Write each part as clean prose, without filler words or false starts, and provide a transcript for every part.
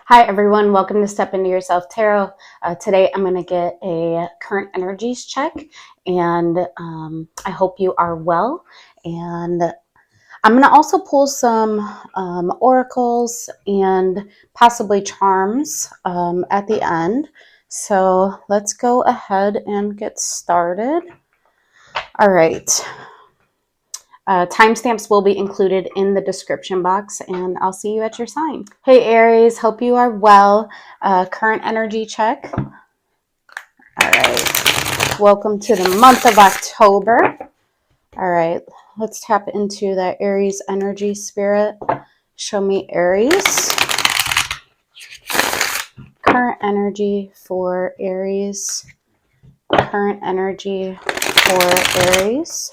Hi everyone, welcome to Step Into Yourself Tarot. Today I'm going to get a current energies check, and I hope you are well. And I'm going to also pull some oracles and possibly charms at the end. So let's go ahead and get started. All right. Timestamps will be included in the description box, and I'll see you at your sign. Hey Aries, hope you are well. Current energy check. All right. Welcome to the month of October. All right. Let's tap into that Aries energy spirit. Show me Aries. Current energy for Aries. Current energy for Aries.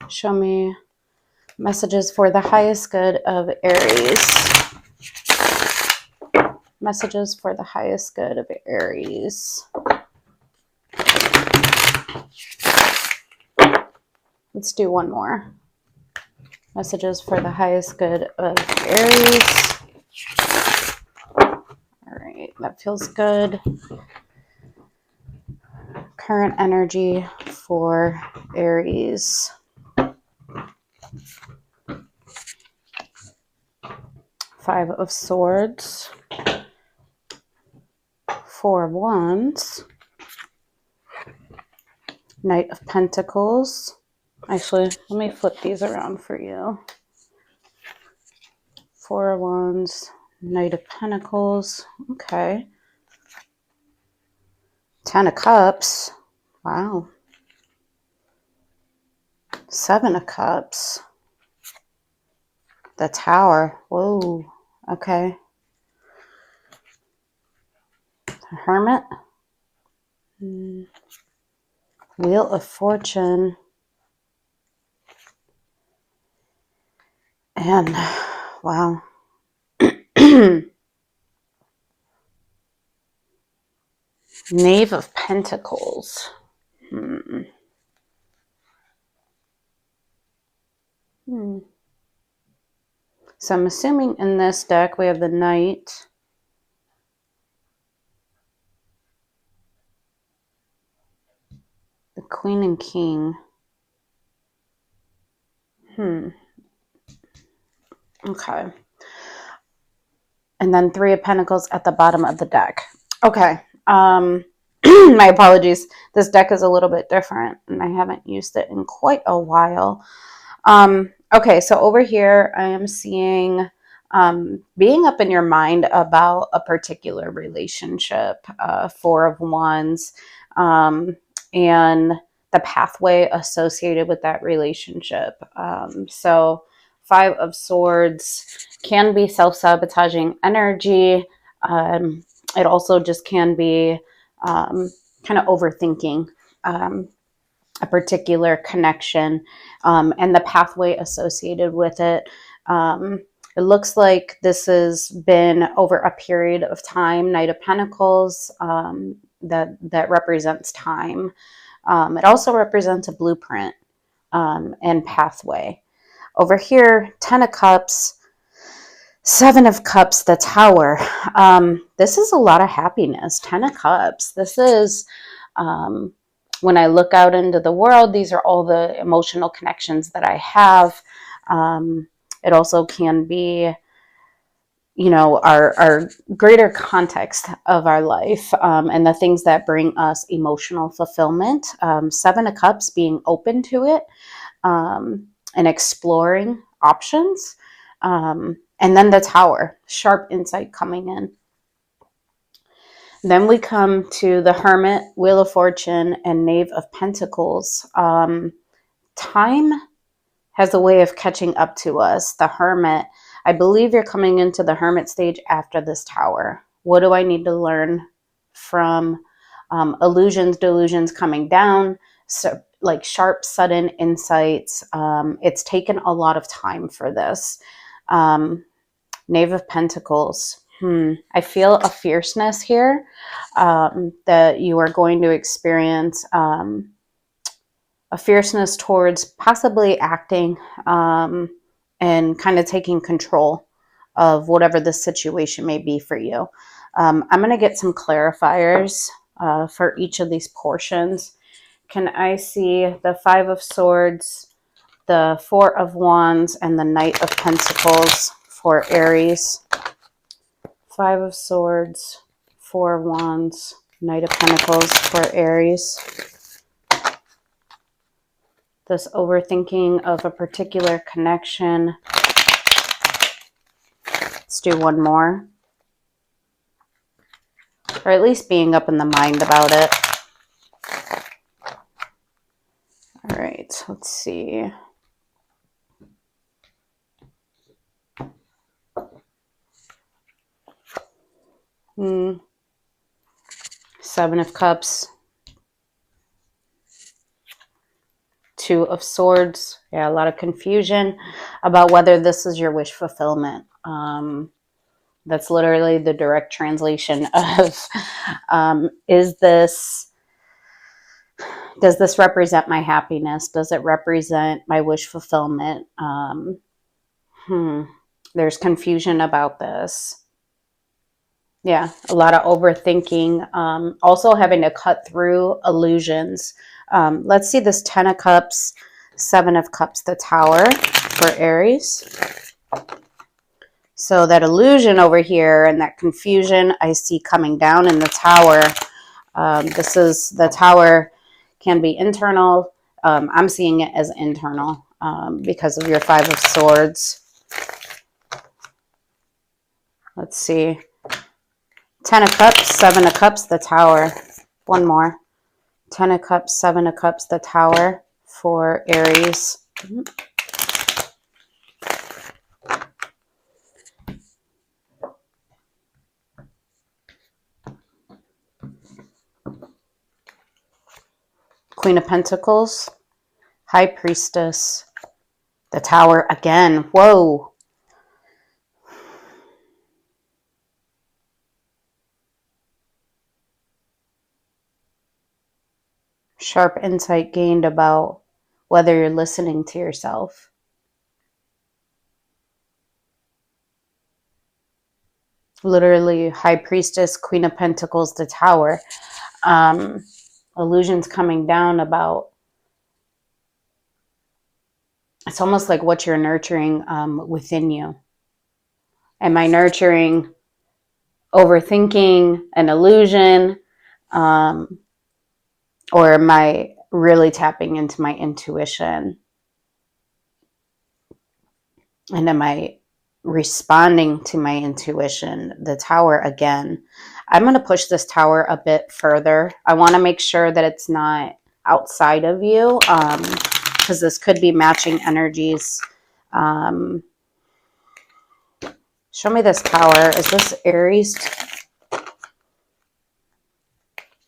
Show me messages for the highest good of Aries. Messages for the highest good of Aries. Let's do one more. Messages for the highest good of Aries. All right, that feels good. Current energy for Aries. Five of Swords. Four of Wands. Knight of Pentacles. Actually, let me flip these around for you. Four of Wands. Knight of Pentacles. Okay. Ten of Cups. Wow. Seven of Cups. The Tower. Whoa. Okay. The Hermit. Wheel of Fortune. And, wow. Knave of Pentacles. So I'm assuming in this deck we have the Knight. The Queen and King. Okay. And then Three of Pentacles at the bottom of the deck. Okay. My apologies. This deck is a little bit different, and I haven't used it in quite a while. Okay, so over here I am seeing being up in your mind about a particular relationship, Four of Wands, and the pathway associated with that relationship. So Five of Swords can be self-sabotaging energy. It also just can be kind of overthinking a particular connection and the pathway associated with it. It looks like this has been over a period of time. Knight of Pentacles, that represents time. It also represents a blueprint and pathway. Over here, Ten of Cups, Seven of Cups, the Tower. This is a lot of happiness. Ten of Cups. This is, when I look out into the world, these are all the emotional connections that I have. It also can be, you know, our greater context of our life and the things that bring us emotional fulfillment. Seven of Cups, being open to it and exploring options. And then the Tower, sharp insight coming in. Then we come to the Hermit, Wheel of Fortune, and Knave of Pentacles. Time has a way of catching up to us. The Hermit, I believe you're coming into the Hermit stage after this Tower. What do I need to learn from illusions, delusions coming down? So, like sharp, sudden insights. It's taken a lot of time for this. Knave of Pentacles. I feel a fierceness here that you are going to experience, a fierceness towards possibly acting and kind of taking control of whatever the situation may be for you. I'm going to get some clarifiers for each of these portions. Can I see the Five of Swords, the Four of Wands, and the Knight of Pentacles for Aries? Five of Swords, Four of Wands, Knight of Pentacles for Aries. This overthinking of a particular connection. Let's do one more. Or at least being up in the mind about it. All right, let's see. Seven of Cups. Two of Swords. Yeah, a lot of confusion about whether this is your wish fulfillment. That's literally the direct translation of, does this represent my happiness? Does it represent my wish fulfillment? There's confusion about this. Yeah, a lot of overthinking. Also having to cut through illusions. Let's see this 10 of Cups, 7 of Cups, the Tower for Aries. So that illusion over here and that confusion I see coming down in the Tower. This is the Tower, can be internal. I'm seeing it as internal because of your Five of Swords. Let's see. 10 of Cups, 7 of Cups, the Tower. One more. 10 of Cups, 7 of Cups, the Tower for Aries. Queen of Pentacles, High Priestess, the Tower again. Whoa. Sharp insight gained about whether you're listening to yourself. Literally, High Priestess, Queen of Pentacles, the Tower. Illusions coming down about, it's almost like what you're nurturing within you. Am I nurturing overthinking, an illusion, or am I really tapping into my intuition? And am I responding to my intuition? The Tower again. I'm going to push this Tower a bit further. I want to make sure that it's not outside of you, because this could be matching energies. Show me this Tower. Is this Aries?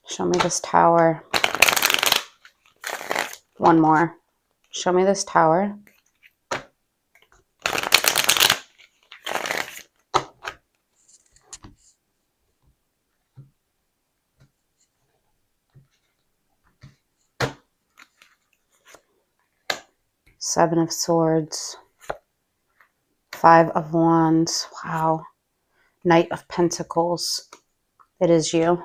Show me this Tower. One more. Show me this Tower. Seven of Swords. Five of Wands. Wow. Knight of Pentacles. It is you.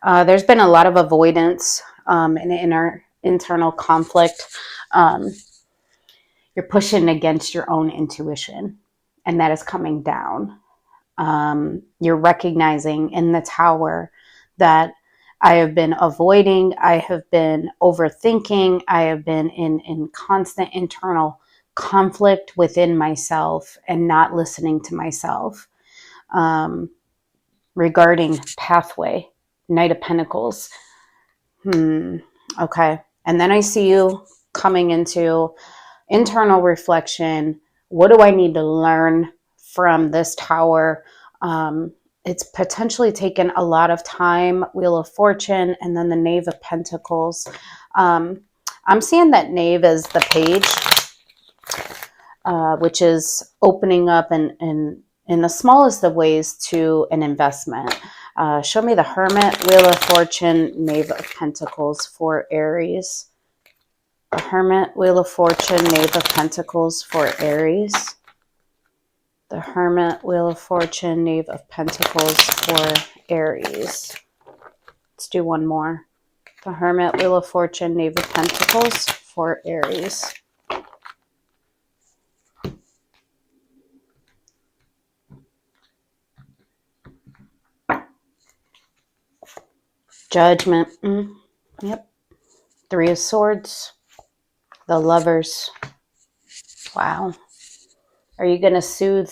There's been a lot of avoidance in our internal conflict. You're pushing against your own intuition, and that is coming down. You're recognizing in the Tower that I have been avoiding, I have been overthinking, I have been in constant internal conflict within myself and not listening to myself. Regarding pathway, Knight of Pentacles. Okay. And then I see you coming into internal reflection. What do I need to learn from this Tower? It's potentially taken a lot of time. Wheel of Fortune, and then the Knave of Pentacles. I'm seeing that Knave is the Page, which is opening up in the smallest of ways to an investment. Show me the Hermit, Wheel of Fortune, Knave of Pentacles for Aries. The Hermit, Wheel of Fortune, Knave of Pentacles for Aries. The Hermit, Wheel of Fortune, Knave of Pentacles for Aries. Let's do one more. The Hermit, Wheel of Fortune, Knave of Pentacles for Aries. Judgment. Yep. Three of Swords. The Lovers. Wow. Are you going to soothe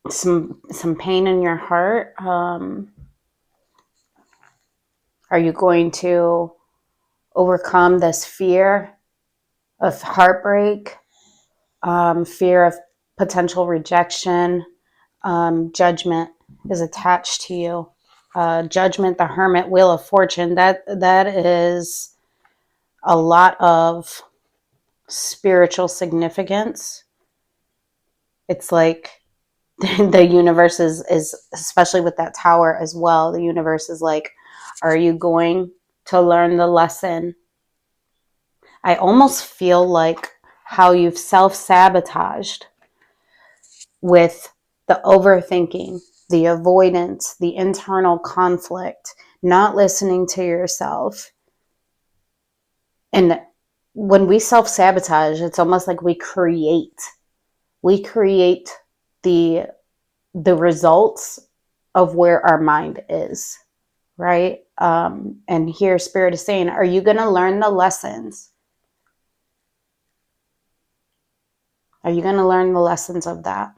some pain in your heart? Are you going to overcome this fear of heartbreak, fear of potential rejection? Judgment is attached to you. Judgment, the Hermit, Wheel of Fortune, that is a lot of spiritual significance. It's like the universe is especially with that Tower as well, the universe is like, are you going to learn the lesson? I almost feel like how you've self-sabotaged with the overthinking, the avoidance, the internal conflict, not listening to yourself. And when we self-sabotage, it's almost like we create the results of where our mind is, right? And here Spirit is saying, are you going to learn the lessons? Are you going to learn the lessons of that?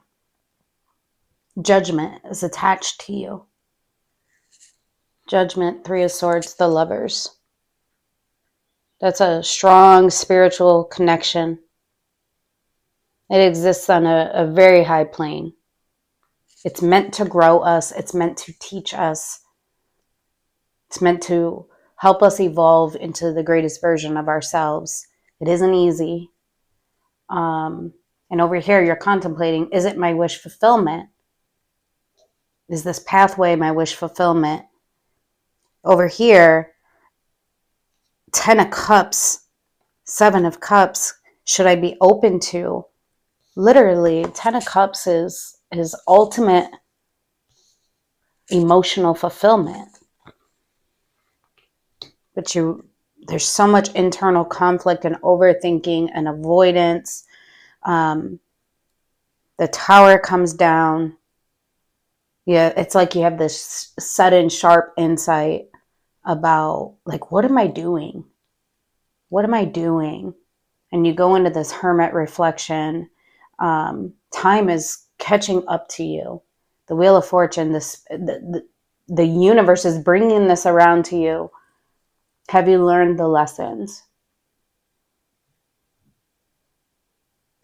Judgment is attached to you. Judgment, Three of Swords, the Lovers. That's a strong spiritual connection. It exists on a very high plane. It's meant to grow us. It's meant to teach us. It's meant to help us evolve into the greatest version of ourselves. It isn't easy. And over here, you're contemplating, is it my wish fulfillment? Is this pathway my wish fulfillment? Over here, 10 of Cups, 7 of Cups, should I be open to? Literally, 10 of Cups is ultimate emotional fulfillment. But there's so much internal conflict and overthinking and avoidance. The Tower comes down. Yeah, it's like you have this sudden, sharp insight about, like, what am I doing? What am I doing? And you go into this Hermit reflection. Time is catching up to you. The Wheel of Fortune, the universe is bringing this around to you. Have you learned the lessons?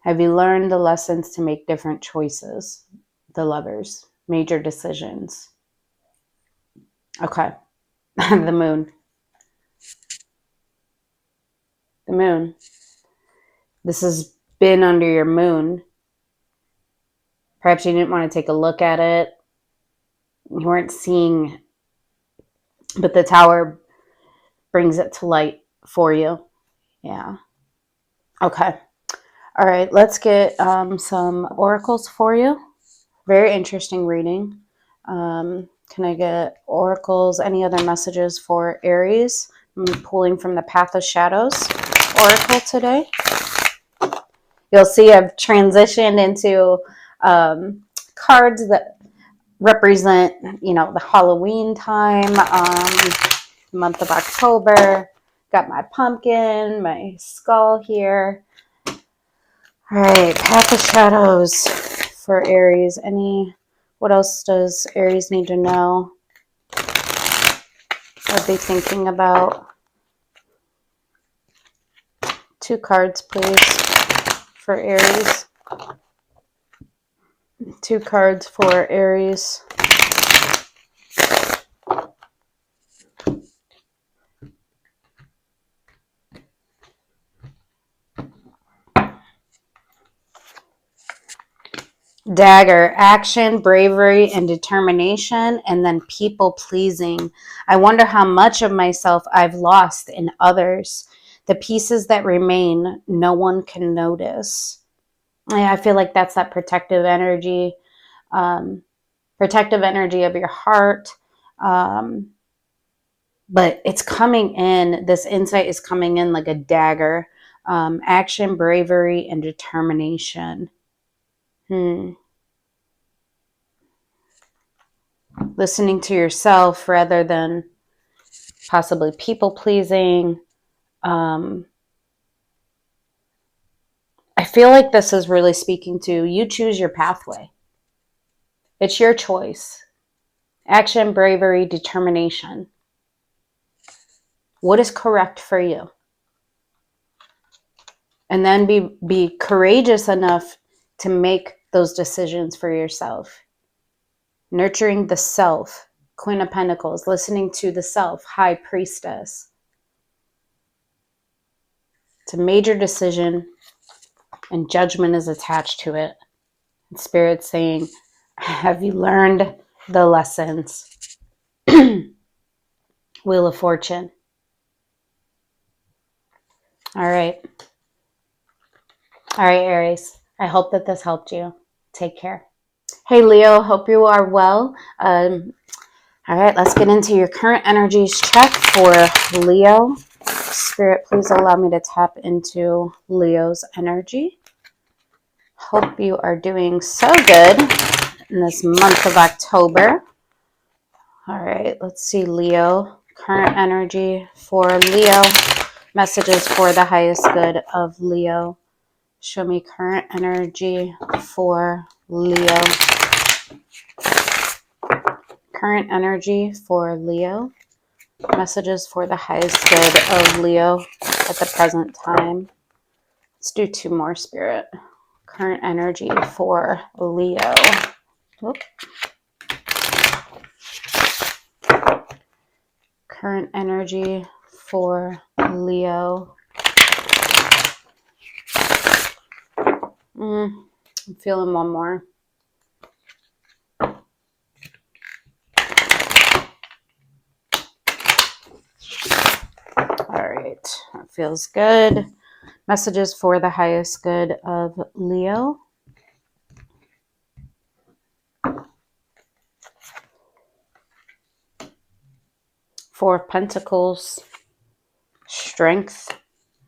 Have you learned the lessons to make different choices? The Lovers, major decisions. Okay. The Moon. The Moon. This has been under your moon. Perhaps you didn't want to take a look at it. You weren't seeing, but the Tower brings it to light for you. Yeah. Okay. All right. Let's get some oracles for you. Very interesting reading. Can I get oracles? Any other messages for Aries? I'm pulling from the Path of Shadows oracle today. You'll see I've transitioned into cards that represent, the Halloween time, month of October. Got my pumpkin, my skull here. All right, Path of Shadows for Aries. What else does Aries need to know? What they thinking about? 2 cards, please, for Aries. 2 cards for Aries. Dagger, action, bravery, and determination, and then people pleasing. I wonder how much of myself I've lost in others. The pieces that remain, no one can notice. I feel like that's that protective energy of your heart. But it's coming in, this insight is coming in like a dagger. Action, bravery, and determination. Listening to yourself rather than possibly people pleasing. I feel like this is really speaking to you. Choose your pathway. It's your choice. Action, bravery, determination. What is correct for you? And then be courageous enough to make those decisions for yourself. Nurturing the self. Queen of Pentacles. Listening to the self. High Priestess. It's a major decision, and judgment is attached to it. And Spirit's saying, have you learned the lessons? Wheel of Fortune. All right, Aries. I hope that this helped you. Take care. Hey, Leo. Hope you are well. All right, let's get into your current energies check for Leo. Spirit, please allow me to tap into Leo's energy. Hope you are doing so good in this month of October. All right, let's see, Leo. Current energy for Leo. Messages for the highest good of Leo. Show me current energy for Leo. Current energy for Leo. Messages for the highest good of Leo at the present time. Let's do 2 more, Spirit. Current energy for Leo. Oop. Current energy for Leo. I'm feeling one more. All right, that feels good. Messages for the highest good of Leo. Four of Pentacles. Strength.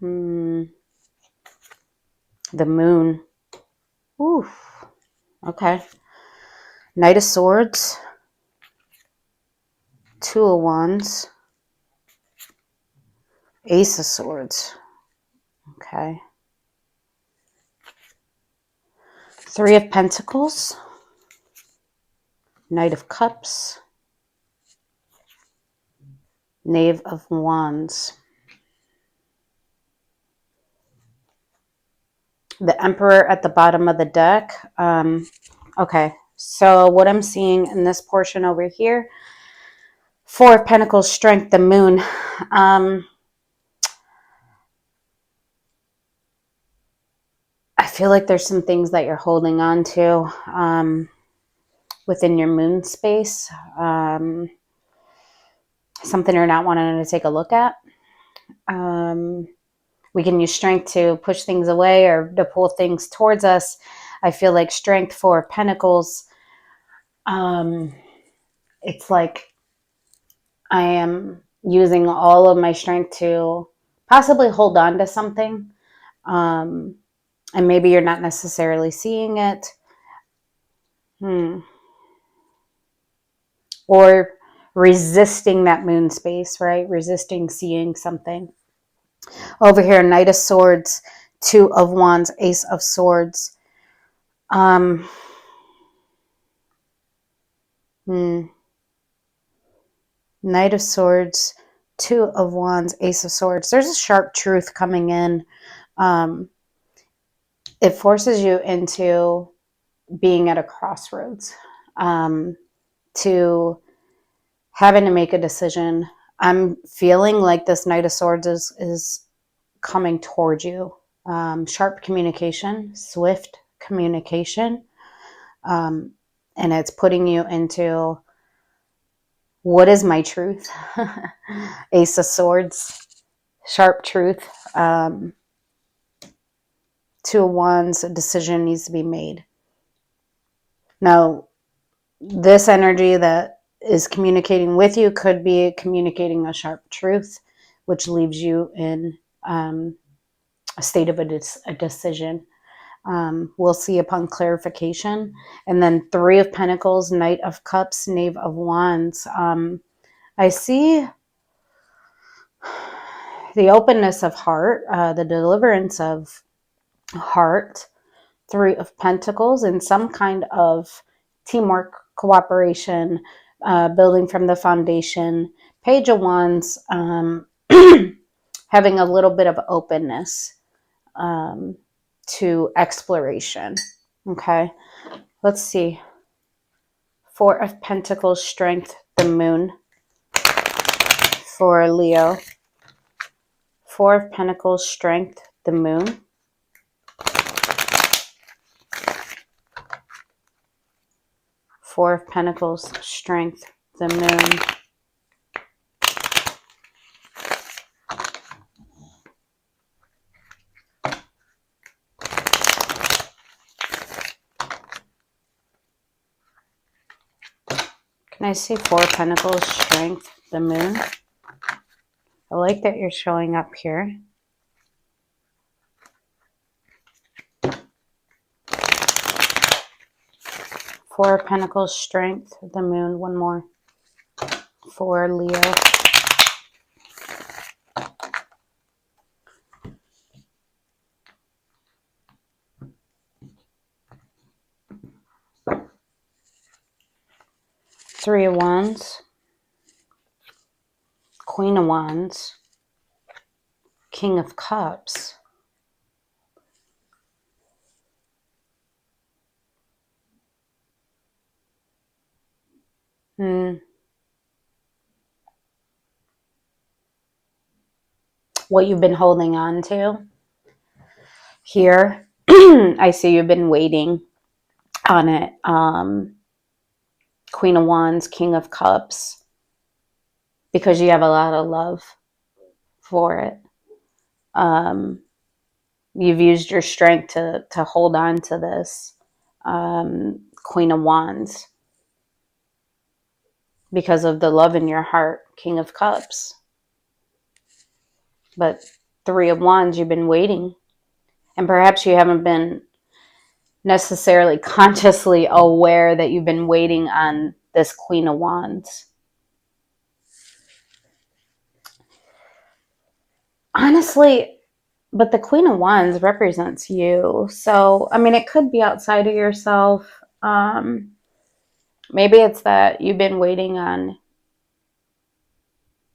The Moon. Oof. Okay. Knight of Swords. 2 of Wands. Ace of Swords. Okay. 3 of Pentacles. Knight of Cups. Knave of Wands. The Emperor at the bottom of the deck. Okay, so what I'm seeing in this portion over here, 4 of Pentacles, Strength, the Moon. I feel like there's some things that you're holding on to within your moon space. Something you're not wanting to take a look at. We can use strength to push things away or to pull things towards us. I feel like Strength, 4 of Pentacles. It's like I am using all of my strength to possibly hold on to something. And maybe you're not necessarily seeing it. Or resisting that moon space, right? Resisting seeing something. Over here, Knight of Swords, 2 of Wands, Ace of Swords. Knight of Swords, 2 of Wands, Ace of Swords. There's a sharp truth coming in. It forces you into being at a crossroads, to having to make a decision. I'm feeling like this Knight of Swords is coming towards you. Sharp communication, swift communication. And it's putting you into, what is my truth? Ace of Swords, Sharp truth. Two of Wands, a decision needs to be made. Now, this energy that is communicating with you could be communicating a sharp truth, which leaves you in a state of a decision. We'll see upon clarification. And then Three of Pentacles, Knight of Cups, Knave of Wands. I see the openness of heart, the deliverance of heart. Three of Pentacles, and some kind of teamwork, cooperation, building from the foundation. Page of Wands, having a little bit of openness to exploration. Okay, let's see. Four of Pentacles, Strength, the Moon for Leo. Four of Pentacles, Strength, the Moon. Four of Pentacles, Strength, the Moon. Can I see Four of Pentacles, Strength, the Moon? I like that you're showing up here. Four of Pentacles, Strength, the Moon. One more for Leo. Three of Wands, Queen of Wands, King of Cups. What you've been holding on to here. I see you've been waiting on it. Queen of Wands, King of Cups, because you have a lot of love for it. You've used your strength to hold on to this. Queen of Wands, because of the love in your heart. King of Cups. But Three of Wands, you've been waiting. And perhaps you haven't been necessarily consciously aware that you've been waiting on this Queen of Wands. Honestly, but the Queen of Wands represents you. So, I mean, it could be outside of yourself. Maybe it's that you've been waiting on,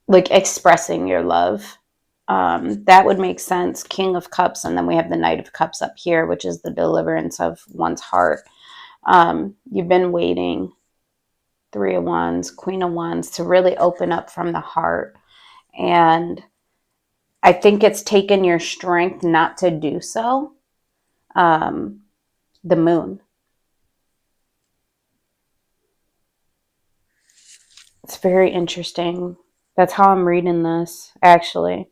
like, expressing your love. That would make sense. King of Cups, and then we have the Knight of Cups up here, which is the deliverance of one's heart. You've been waiting, Three of Wands, Queen of Wands, to really open up from the heart. And I think it's taken your strength not to do so. The Moon. It's very interesting. That's how I'm reading this, actually.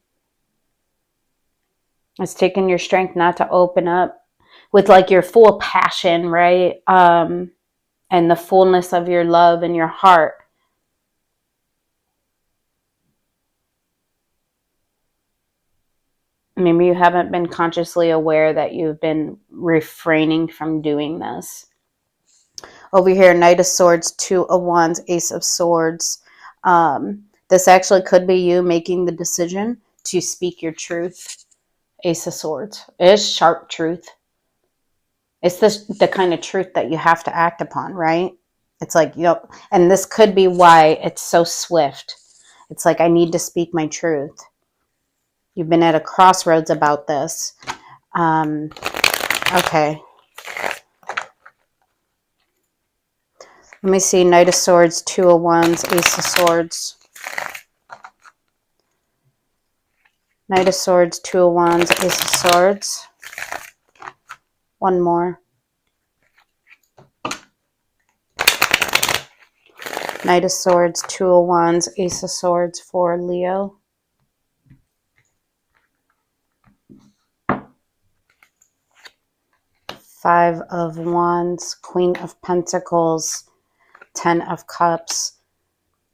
It's taken your strength not to open up with, like, your full passion, right? And the fullness of your love and your heart. Maybe you haven't been consciously aware that you've been refraining from doing this. Over here, Knight of Swords, Two of Wands, Ace of Swords. This actually could be you making the decision to speak your truth. Ace of Swords. It is sharp truth. It's the kind of truth that you have to act upon, right? It's like, you know, and this could be why it's so swift. It's like, I need to speak my truth. You've been at a crossroads about this. Okay. Let me see. Knight of Swords, Two of Wands, Ace of Swords. Knight of Swords, Two of Wands, Ace of Swords. One more. Knight of Swords, Two of Wands, Ace of Swords for Leo. Five of Wands, Queen of Pentacles, 10 of Cups.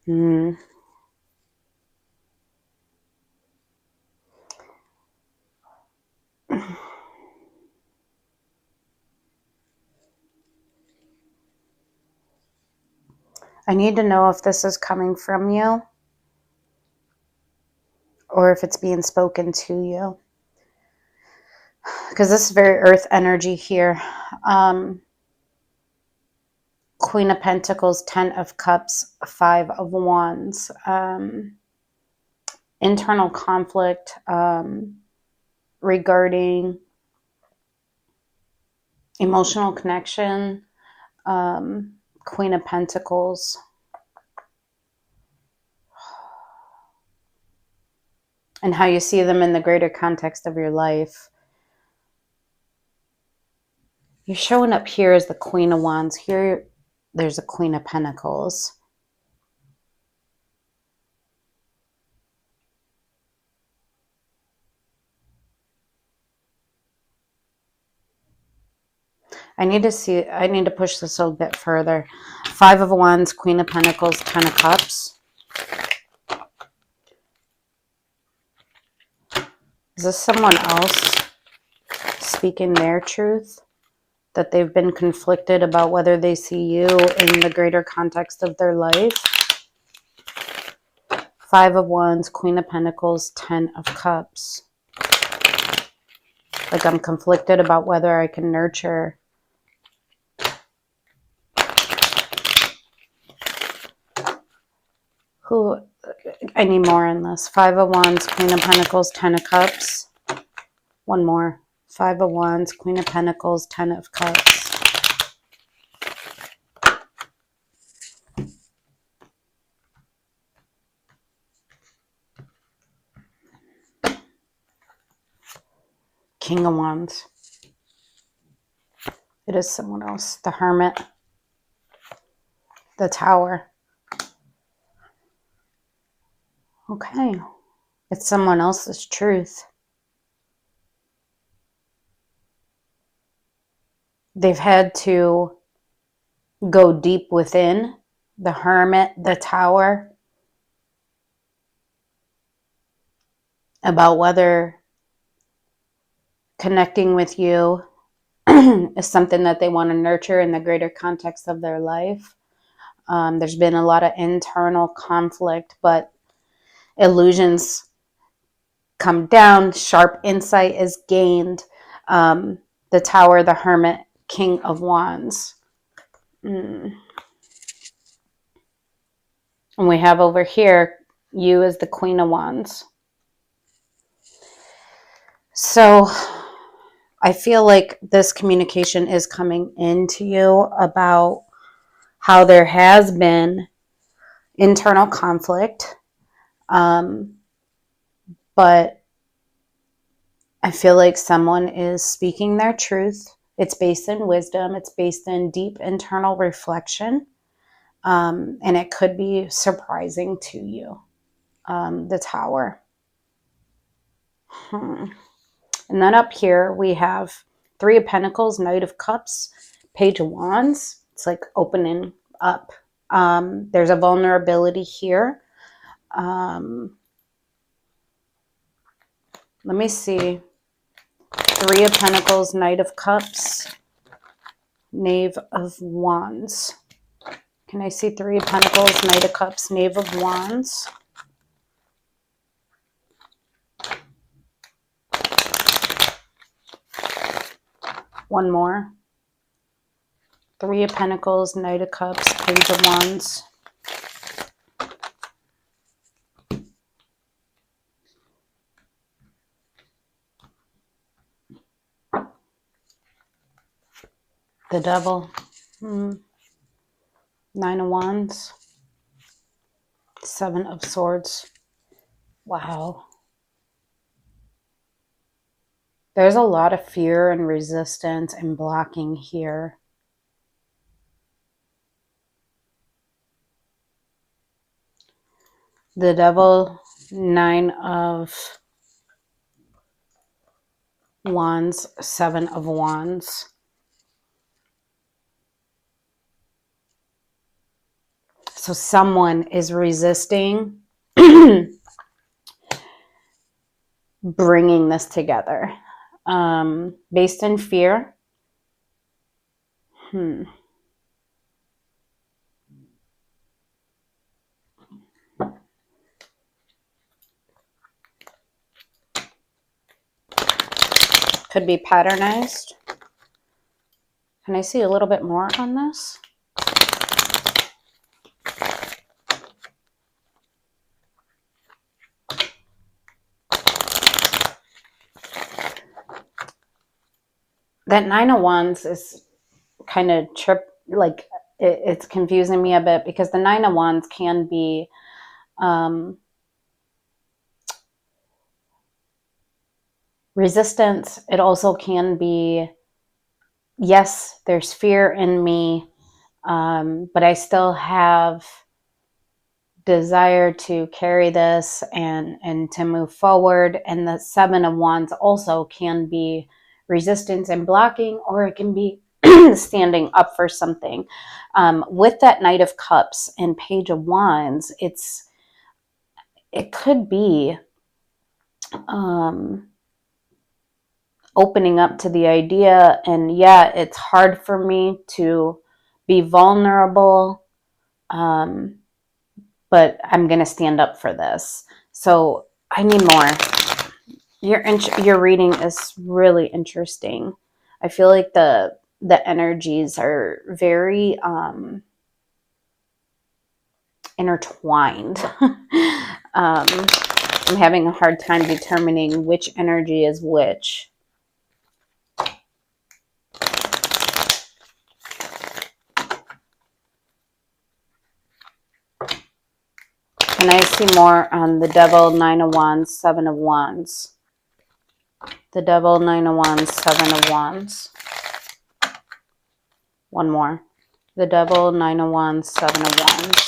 I need to know if this is coming from you or if it's being spoken to you. Because this is very earth energy here. Queen of Pentacles, 10 of Cups, 5 of Wands. Internal conflict regarding emotional connection. Queen of Pentacles. And how you see them in the greater context of your life. You're showing up here as the Queen of Wands. Here, there's a Queen of Pentacles. I need to push this a bit further. 5 of Wands, Queen of Pentacles, 10 of Cups. Is this someone else speaking their truth? That they've been conflicted about whether they see you in the greater context of their life? 5 of Wands, Queen of Pentacles, 10 of Cups. Like I'm conflicted about whether I can nurture. Who? I need more on this. 5 of Wands, Queen of Pentacles, 10 of Cups. One more. 5 of Wands, Queen of Pentacles, 10 of Cups. King of Wands. It is someone else. The Hermit. The Tower. Okay. It's someone else's truth. They've had to go deep within. The Hermit, the Tower. About whether connecting with you is something that they want to nurture in the greater context of their life. There's been a lot of internal conflict, but illusions come down. Sharp insight is gained. The Tower, the Hermit, King of Wands. And we have over here, you as the Queen of Wands. So I feel like this communication is coming into you about how there has been internal conflict. But I feel like someone is speaking their truth. It's based in wisdom. It's based in deep internal reflection. And it could be surprising to you. The Tower. And then up here we have 3 of Pentacles, Knight of Cups, Page of Wands. It's like opening up. There's a vulnerability here. Let me see. 3 of Pentacles, Knight of Cups, Knave of Wands. Can I see 3 of Pentacles, Knight of Cups, Knave of Wands? One more. 3 of Pentacles, Knight of Cups, Page of Wands. The Devil. 9 of Wands. 7 of Swords. Wow. There's a lot of fear and resistance and blocking here. The Devil, 9 of Wands, 7 of Wands. So someone is resisting bringing this together, based in fear. Could be patternized. Can I see a little bit more on this? That Nine of Wands is kind of it's confusing me a bit, because the Nine of Wands can be resistance. It also can be, yes, there's fear in me, but I still have desire to carry this and to move forward. And the Seven of Wands also can be resistance and blocking, or it can be standing up for something. With that Knight of Cups and Page of Wands, it could be opening up to the idea, and yeah, it's hard for me to be vulnerable, but I'm going to stand up for this. So I need more. Your reading is really interesting. I feel like the energies are very intertwined. I'm having a hard time determining which energy is which. And I see more on the Devil, Nine of Wands, Seven of Wands. The Devil, Nine of Wands, Seven of Wands. One more. The Devil, Nine of Wands, Seven of Wands.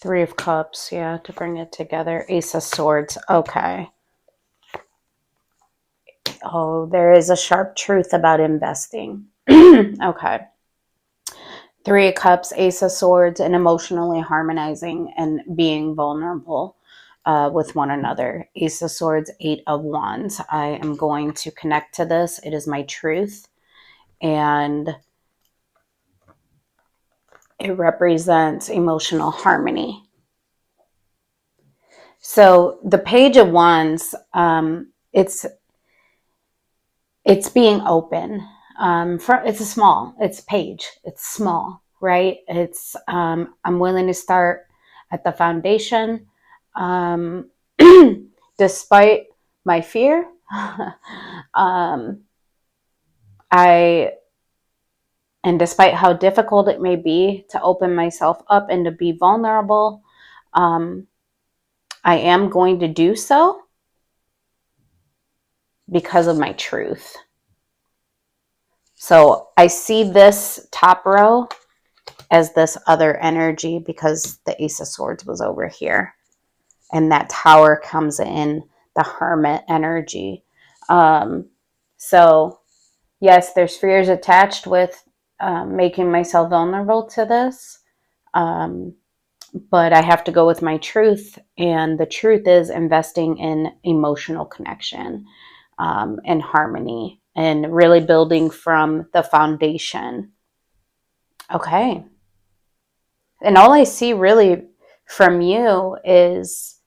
Three of Cups, yeah, to bring it together. Ace of Swords, okay. Oh, there is a sharp truth about investing. Okay. Three of Cups, Ace of Swords, and emotionally harmonizing and being vulnerable with one another. Ace of Swords, Eight of Wands. I am going to connect to this. It is my truth. And it represents emotional harmony. So the Page of Wands, it's being open. It's page. It's small, right? It's I'm willing to start at the foundation, despite my fear. And despite how difficult it may be to open myself up and to be vulnerable, I am going to do so because of my truth. So I see this top row as this other energy, because the Ace of Swords was over here. And that Tower comes in, the Hermit energy. So yes, there's fears attached with making myself vulnerable to this. But I have to go with my truth. And the truth is investing in emotional connection and harmony, and really building from the foundation. Okay. And all I see really from you is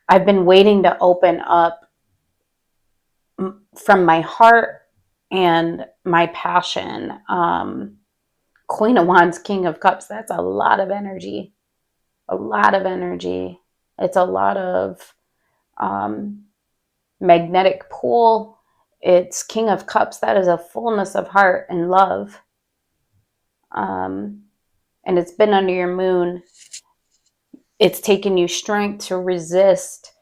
I've been waiting to open up from my heart and my passion. Queen of Wands, King of Cups, that's a lot of energy. A lot of energy. It's a lot of magnetic pull. It's King of Cups. That is a fullness of heart and love. And it's been under your moon. It's taken you strength to resist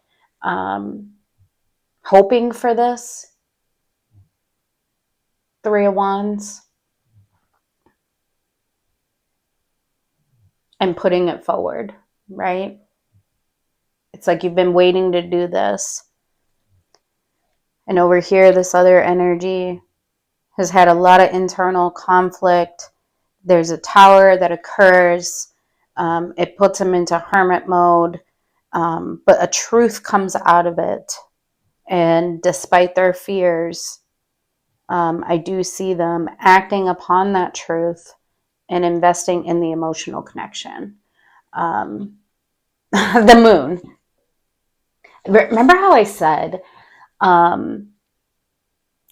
hoping for this. Three of Wands. And putting it forward, right? It's like you've been waiting to do this. And over here, this other energy has had a lot of internal conflict. There's a tower that occurs. It puts them into hermit mode. But a truth comes out of it. And despite their fears, I do see them acting upon that truth and investing in the emotional connection. The moon. Remember how I said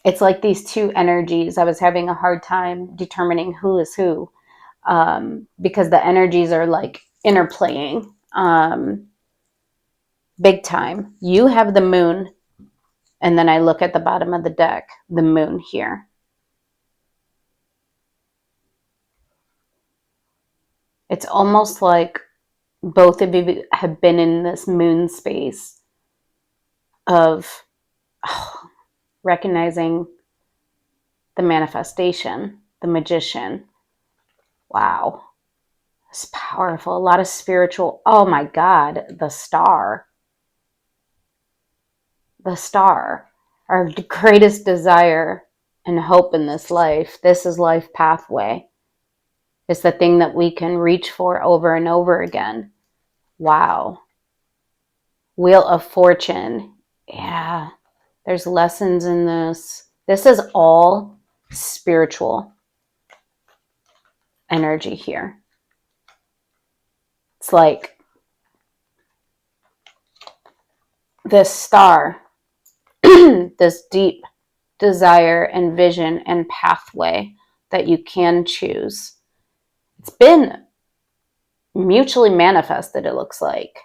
it's like these two energies. I was having a hard time determining who is who because the energies are like interplaying big time. You have the moon, and then I look at the bottom of the deck, the moon here. It's almost like both of you have been in this moon space of recognizing the manifestation, the magician. Wow. It's powerful. A lot of spiritual. Oh my God, the star. The star. Our greatest desire and hope in this life. This is life pathway. It's the thing that we can reach for over and over again. Wow. Wheel of Fortune. Yeah. There's lessons in this. This is all spiritual energy here. It's like this star, this deep desire and vision and pathway that you can choose. It's been mutually manifested, it looks like.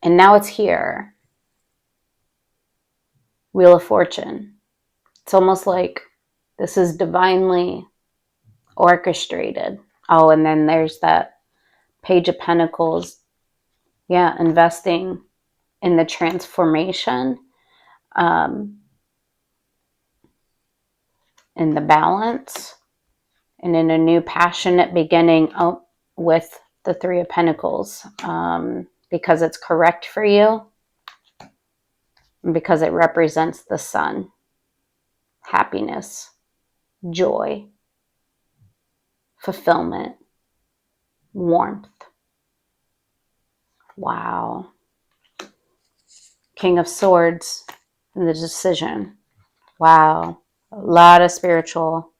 And now it's here. Wheel of Fortune. It's almost like this is divinely orchestrated. Oh, and then there's that Page of Pentacles. Yeah, investing in the transformation, in the balance, and in a new passionate beginning with the Three of Pentacles, because it's correct for you, and because it represents the sun, happiness, joy, fulfillment, warmth. Wow. King of Swords and the decision. Wow. A lot of spiritual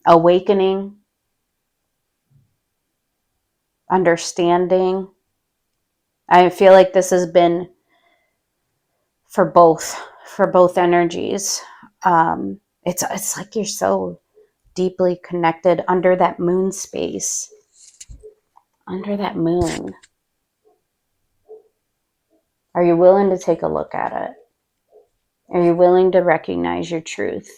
awakening, understanding. I feel like this has been for both energies. It's like you're so deeply connected under that moon space. Under that moon. Are you willing to take a look at it? Are you willing to recognize your truth?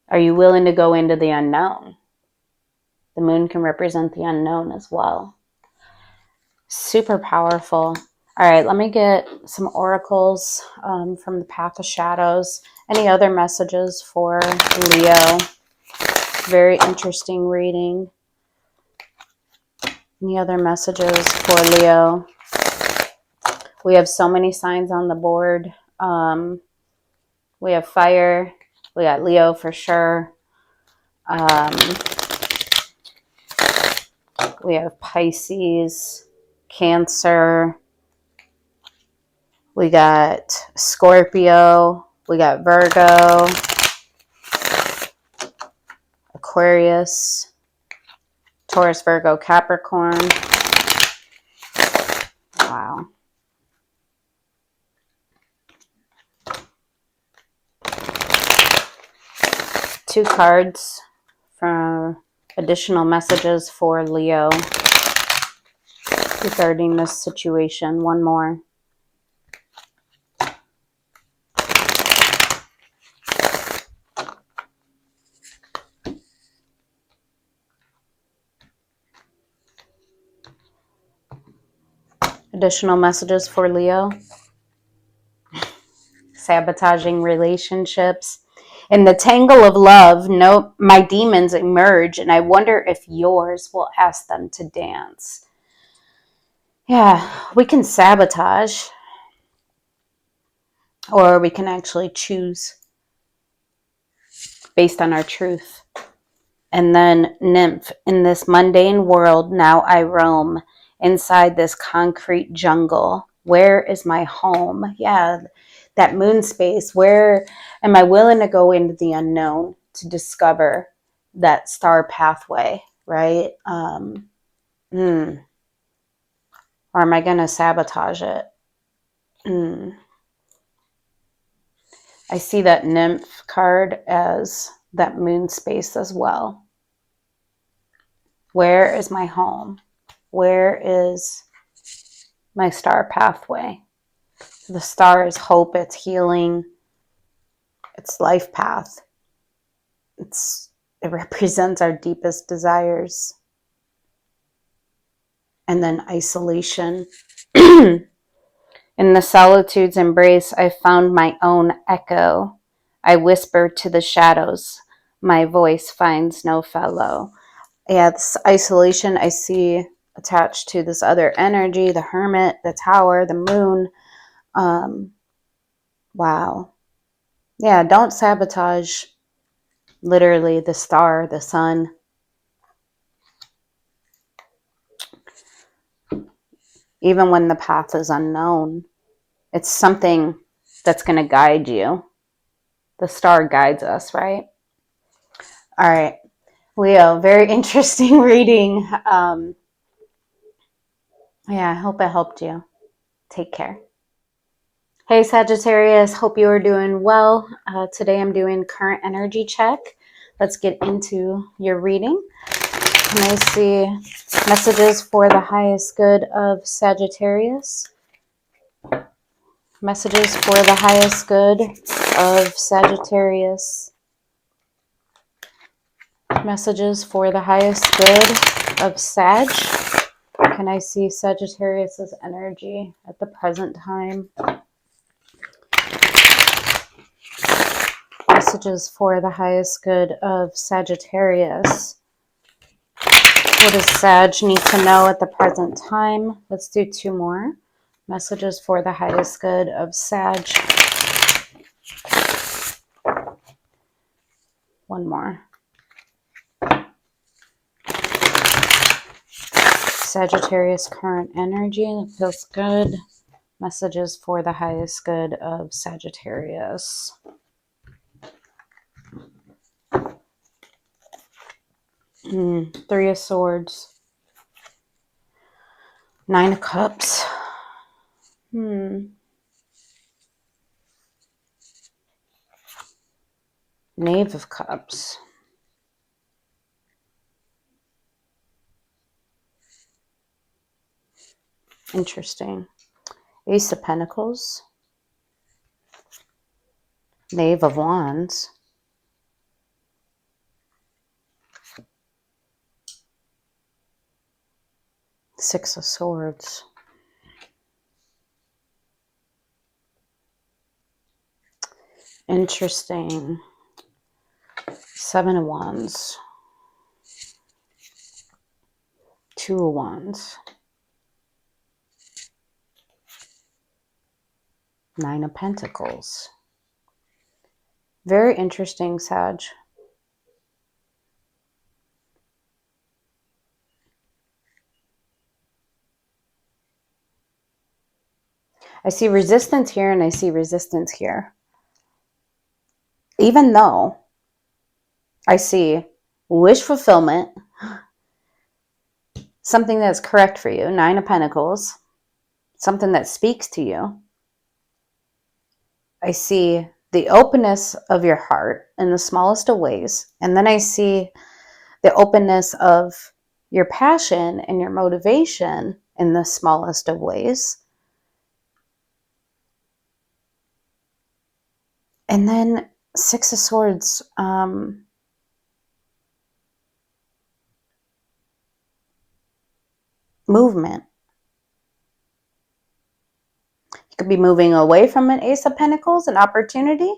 Are you willing to go into the unknown? The moon can represent the unknown as well. Super powerful. All right, let me get some oracles from the Path of Shadows. Any other messages for Leo? Very interesting reading. Any other messages for Leo? We have so many signs on the board. We have fire. We got Leo for sure. We have Pisces, Cancer. We got Scorpio. We got Virgo, Aquarius, Taurus, Virgo, Capricorn. Wow. Two cards for additional messages for Leo regarding this situation. One more. Additional messages for Leo. Sabotaging relationships. In the tangle of love, no, my demons emerge, and I wonder if yours will ask them to dance. Yeah, we can sabotage, or we can actually choose based on our truth. And then nymph, in this mundane world, now I roam inside this concrete jungle. Where is my home? Yeah, that moon space. Where am I willing to go into the unknown to discover that star pathway, right? Or am I going to sabotage it? I see that nymph card as that moon space as well. Where is my home? Where is my star pathway? The star is hope, it's healing, it's life path. It represents our deepest desires. And then isolation. In the solitude's embrace, I found my own echo. I whisper to the shadows. My voice finds no fellow. Yeah, this isolation I see attached to this other energy, the hermit, the tower, the moon. Wow. Yeah, don't sabotage literally the star, the sun. Even when the path is unknown, it's something that's going to guide you. The star guides us, right? All right. Leo, very interesting reading. Yeah, I hope it helped you. Take care. Hey Sagittarius, hope you are doing well. Today I'm doing current energy check. Let's get into your reading. Can I see messages for the highest good of Sagittarius? Messages for the highest good of Sagittarius. Messages for the highest good of Sag. Can I see Sagittarius's energy at the present time? Messages for the highest good of Sagittarius. What does Sag need to know at the present time? Let's do two more. Messages for the highest good of Sag. One more. Sagittarius current energy. That feels good. Messages for the highest good of Sagittarius. Three of Swords. Nine of Cups. Knave of Cups. Interesting. Ace of Pentacles. Knave of Wands. Six of Swords. Interesting. Seven of Wands. Two of Wands. Nine of Pentacles. Very interesting, Sag. I see resistance here and I see resistance here. Even though I see wish fulfillment, something that's correct for you, Nine of Pentacles, something that speaks to you. I see the openness of your heart in the smallest of ways. And then I see the openness of your passion and your motivation in the smallest of ways. And then Six of Swords, movement. You could be moving away from an Ace of Pentacles, an opportunity.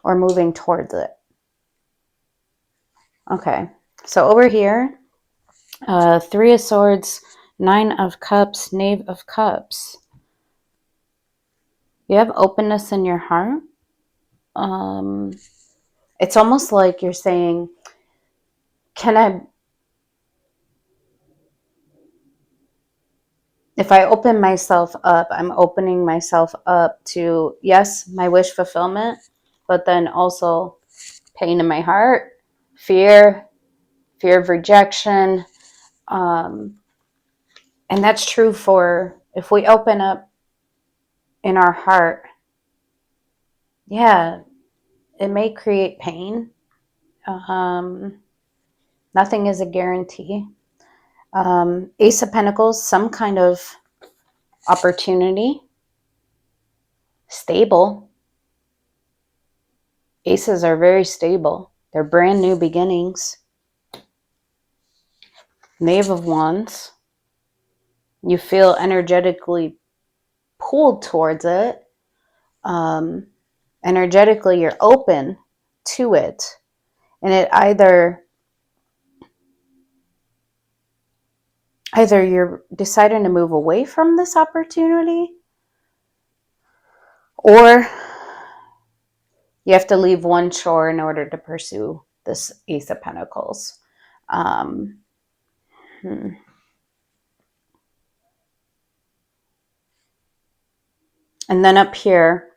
or moving towards it. Okay, so over here, 3 of Swords, 9 of Cups, Knave of Cups. You have openness in your heart. It's almost like you're saying, if I open myself up, I'm opening myself up to, yes, my wish fulfillment, but then also pain in my heart, fear of rejection. And that's true for if we open up in our heart, yeah, it may create pain. Nothing is a guarantee. Ace of Pentacles, some kind of opportunity, stable. Aces are very stable. They're brand new beginnings. Knave of Wands. You feel energetically pulled towards it. Energetically, you're open to it. And it either you're deciding to move away from this opportunity, or you have to leave one chore in order to pursue this Ace of Pentacles. And then up here,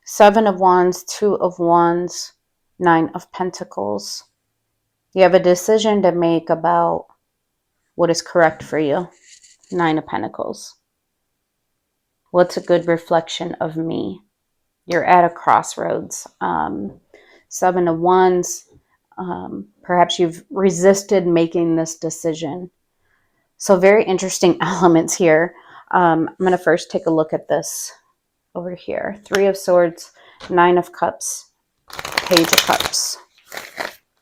7 of Wands, 2 of Wands, 9 of Pentacles. You have a decision to make about what is correct for you. 9 of Pentacles. What's a good reflection of me? You're at a crossroads. 7 of Wands. Perhaps you've resisted making this decision. So very interesting elements here. I'm going to first take a look at this over here. 3 of Swords, 9 of Cups, Page of Cups.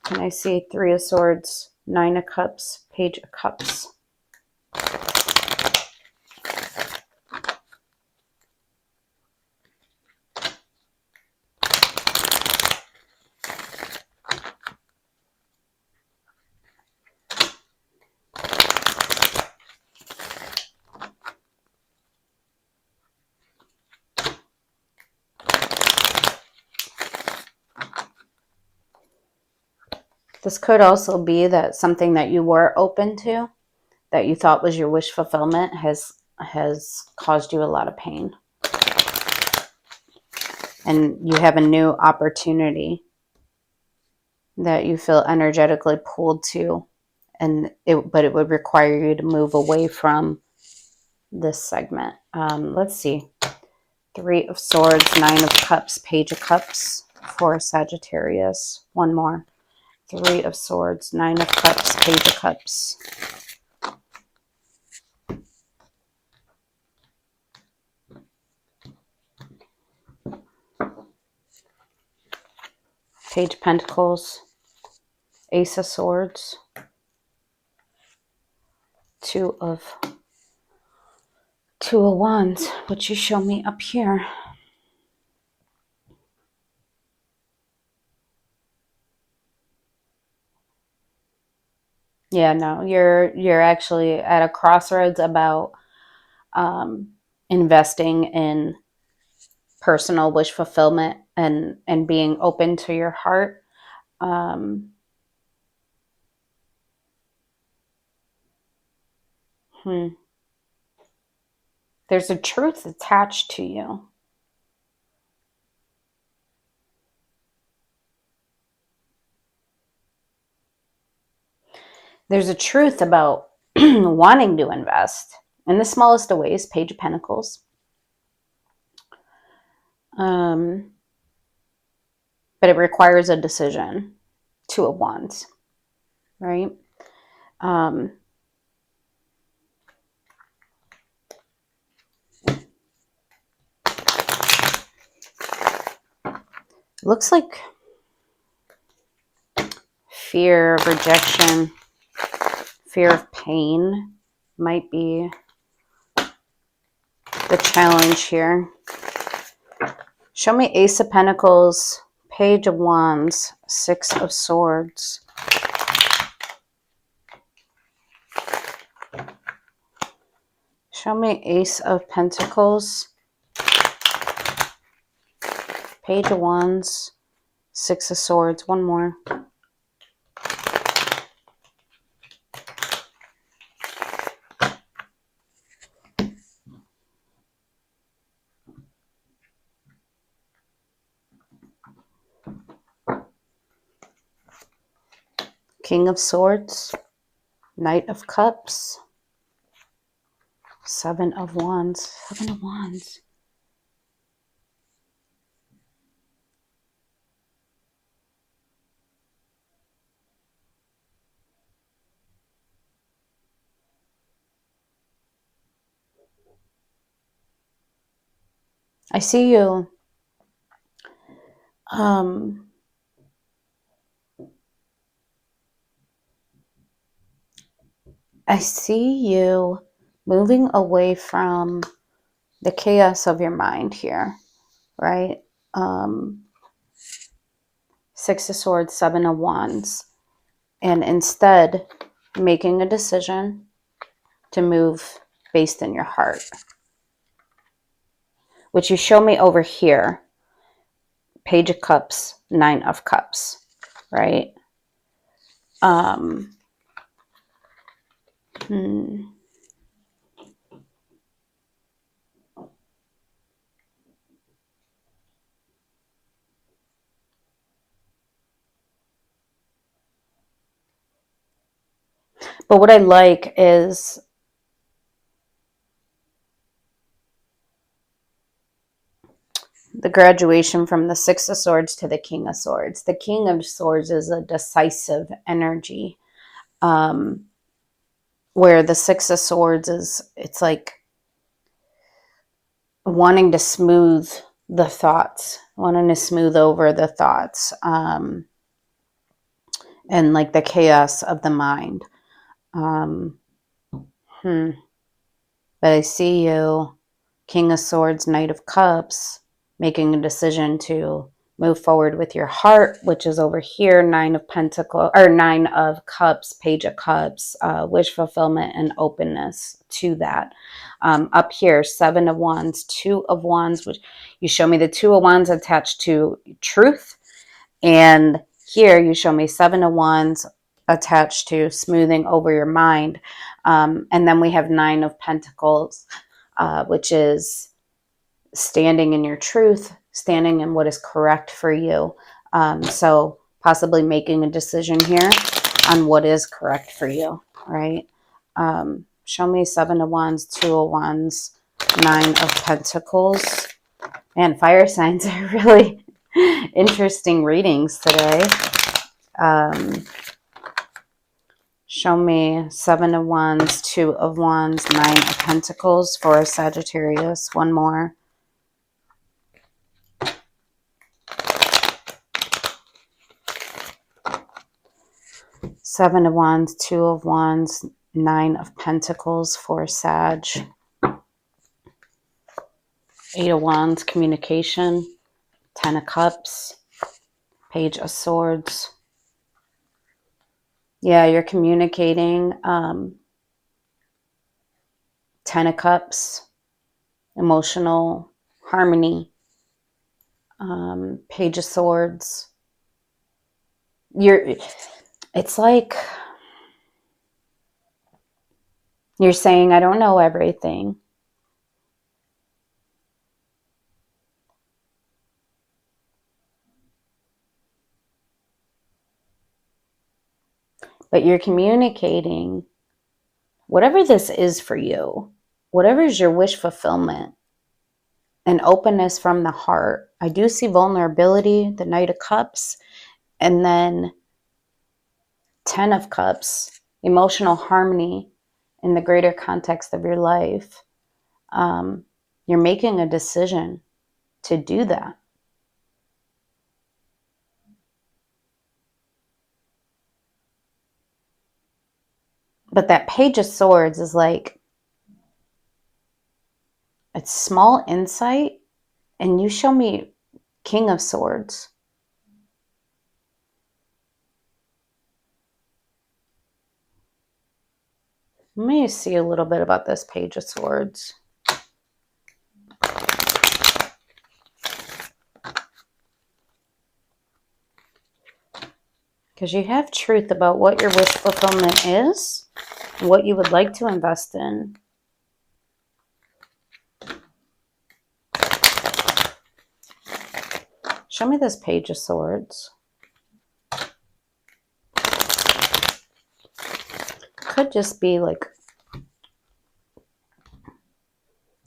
Can I see 3 of Swords, 9 of Cups, Page of Cups? This could also be that something that you were open to, that you thought was your wish fulfillment, has caused you a lot of pain. And you have a new opportunity that you feel energetically pulled to, but it would require you to move away from this segment. Let's see. 3 of Swords, 9 of Cups, Page of Cups for Sagittarius. One more. 3 of Swords, 9 of Cups, Page of Cups. Page of Pentacles, Ace of Swords, 2 of Wands, which you show me up here. Yeah, no, you're actually at a crossroads about investing in personal wish fulfillment and being open to your heart. There's a truth attached to you. There's a truth about wanting to invest in the smallest of ways. Page of Pentacles. But it requires a decision. 2 of Wands, right? Looks like fear of rejection, fear of pain might be the challenge here. Show me Ace of Pentacles, Page of Wands, Six of Swords. Show me Ace of Pentacles. Page of Wands, Six of Swords. One more. King of Swords, Knight of Cups, Seven of Wands. Seven of Wands. I see you. I see you moving away from the chaos of your mind here, right? Six of Swords, Seven of Wands, and instead making a decision to move based in your heart, which you show me over here. Page of Cups, Nine of Cups, right? But what I like is the graduation from the Six of Swords to the King of Swords. The King of Swords is a decisive energy, where the Six of Swords is, it's like wanting to smooth the thoughts, wanting to smooth over the thoughts, and like the chaos of the mind. But I see you, King of Swords, Knight of Cups, making a decision to move forward with your heart, which is over here, Nine of Pentacles, or Nine of Cups, Page of Cups, wish fulfillment and openness to that. Up here, Seven of Wands, Two of Wands, which you show me the Two of Wands attached to truth. And here you show me Seven of Wands attached to smoothing over your mind. And then we have Nine of Pentacles, which is standing in your truth, standing in what is correct for you. So possibly making a decision here on what is correct for you, right? Show me Seven of Wands, Two of Wands, Nine of Pentacles. Man, fire signs are really interesting readings today. Show me Seven of Wands, Two of Wands, Nine of Pentacles for Sagittarius. One more. Seven of Wands, Two of Wands, Nine of Pentacles for Sag. Eight of Wands, communication. Ten of Cups, Page of Swords. Yeah, you're communicating. Ten of Cups, emotional harmony. Page of Swords. It's like you're saying, I don't know everything. But you're communicating whatever this is for you, whatever is your wish fulfillment and openness from the heart. I do see vulnerability, the Knight of Cups, and then Ten of Cups, emotional harmony in the greater context of your life. You're making a decision to do that. But that Page of Swords is like, it's small insight, and you show me King of Swords. Let me see a little bit about this Page of Swords. Because you have truth about what your wish fulfillment is, and what you would like to invest in. Show me this Page of Swords. Could just be like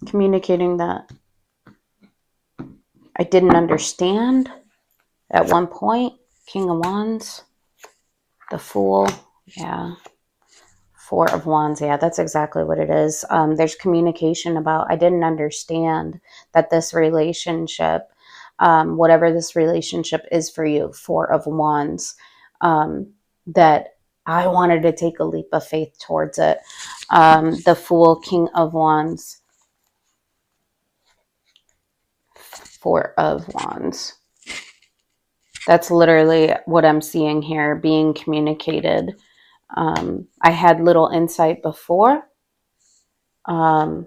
communicating that I didn't understand at one point. King of Wands. The Fool. Yeah. Four of Wands. Yeah, that's exactly what it is. There's communication about I didn't understand that this relationship, whatever this relationship is for you, Four of Wands, that I wanted to take a leap of faith towards it. The Fool, King of Wands, Four of Wands. That's literally what I'm seeing here being communicated. I had little insight before, but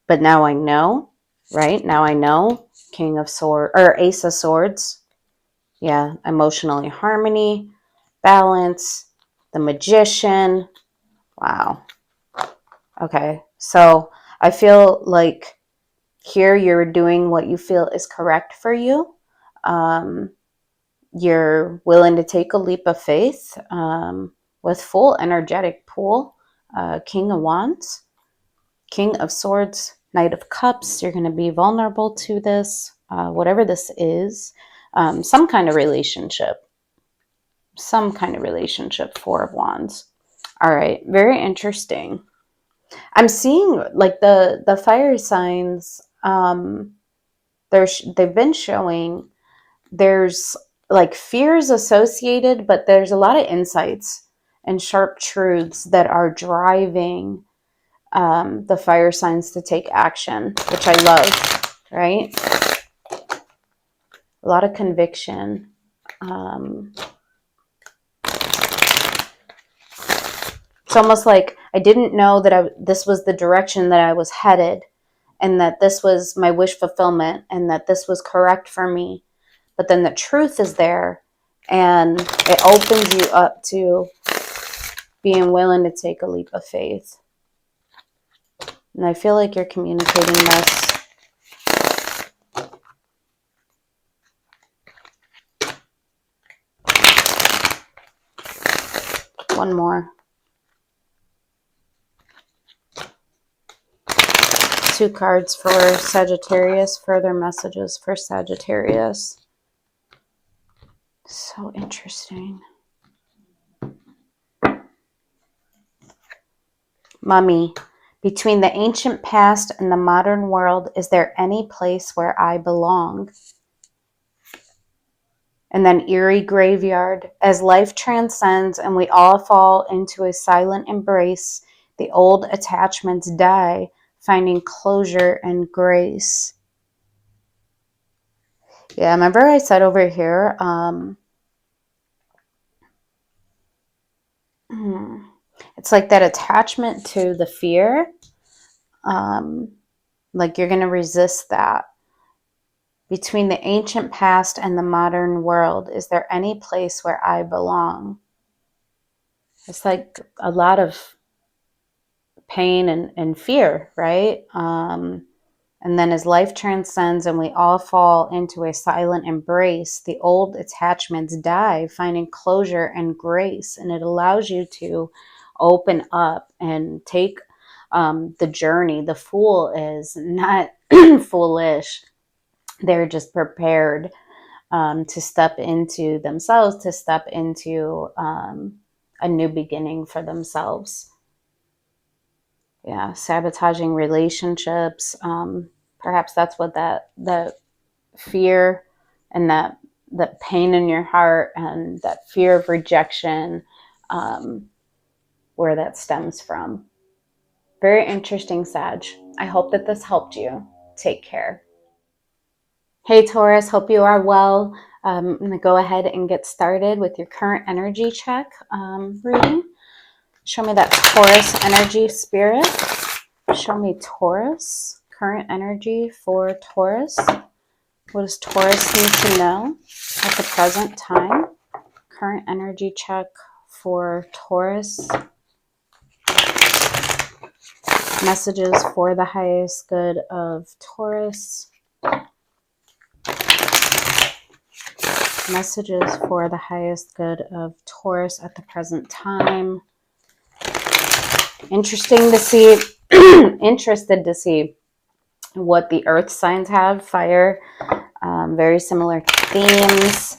now I know, right? Now I know. King of Swords, or Ace of Swords. Yeah, emotionally harmony, balance, the Magician. Wow. Okay, so I feel like here you're doing what you feel is correct for you. You're willing to take a leap of faith with full energetic pull. King of Wands, King of Swords, Knight of Cups. You're going to be vulnerable to this, whatever this is. Some kind of relationship. Some kind of relationship. Four of Wands. All right. Very interesting. I'm seeing like the fire signs. They've been showing there's like fears associated, but there's a lot of insights and sharp truths that are driving the fire signs to take action, which I love, right? A lot of conviction. It's almost like I didn't know that this was the direction that I was headed, and that this was my wish fulfillment, and that this was correct for me. But then the truth is there, and it opens you up to being willing to take a leap of faith. And I feel like you're communicating this. One more. Two cards for Sagittarius. Further messages for Sagittarius. So interesting. Mummy, between the ancient past and the modern world, is there any place where I belong? And then Eerie Graveyard. As life transcends and we all fall into a silent embrace, the old attachments die, finding closure and grace. Yeah, remember I said over here, it's like that attachment to the fear. Like you're going to resist that. Between the ancient past and the modern world, is there any place where I belong? It's like a lot of pain and fear, right? And then as life transcends and we all fall into a silent embrace, the old attachments die, finding closure and grace. And it allows you to open up and take the journey. The fool is not foolish. They're just prepared to step into themselves, to step into a new beginning for themselves. Yeah, sabotaging relationships. Perhaps that's what that fear and that pain in your heart and that fear of rejection, where that stems from. Very interesting, Sag. I hope that this helped you. Take care. Hey, Taurus, hope you are well. I'm going to go ahead and get started with your current energy check reading. Show me that Taurus energy, Spirit. Show me Taurus, current energy for Taurus. What does Taurus need to know at the present time? Current energy check for Taurus. Messages for the highest good of Taurus. Messages for the highest good of Taurus at the present time. Interesting to see, interested to see what the earth signs have. Fire, very similar themes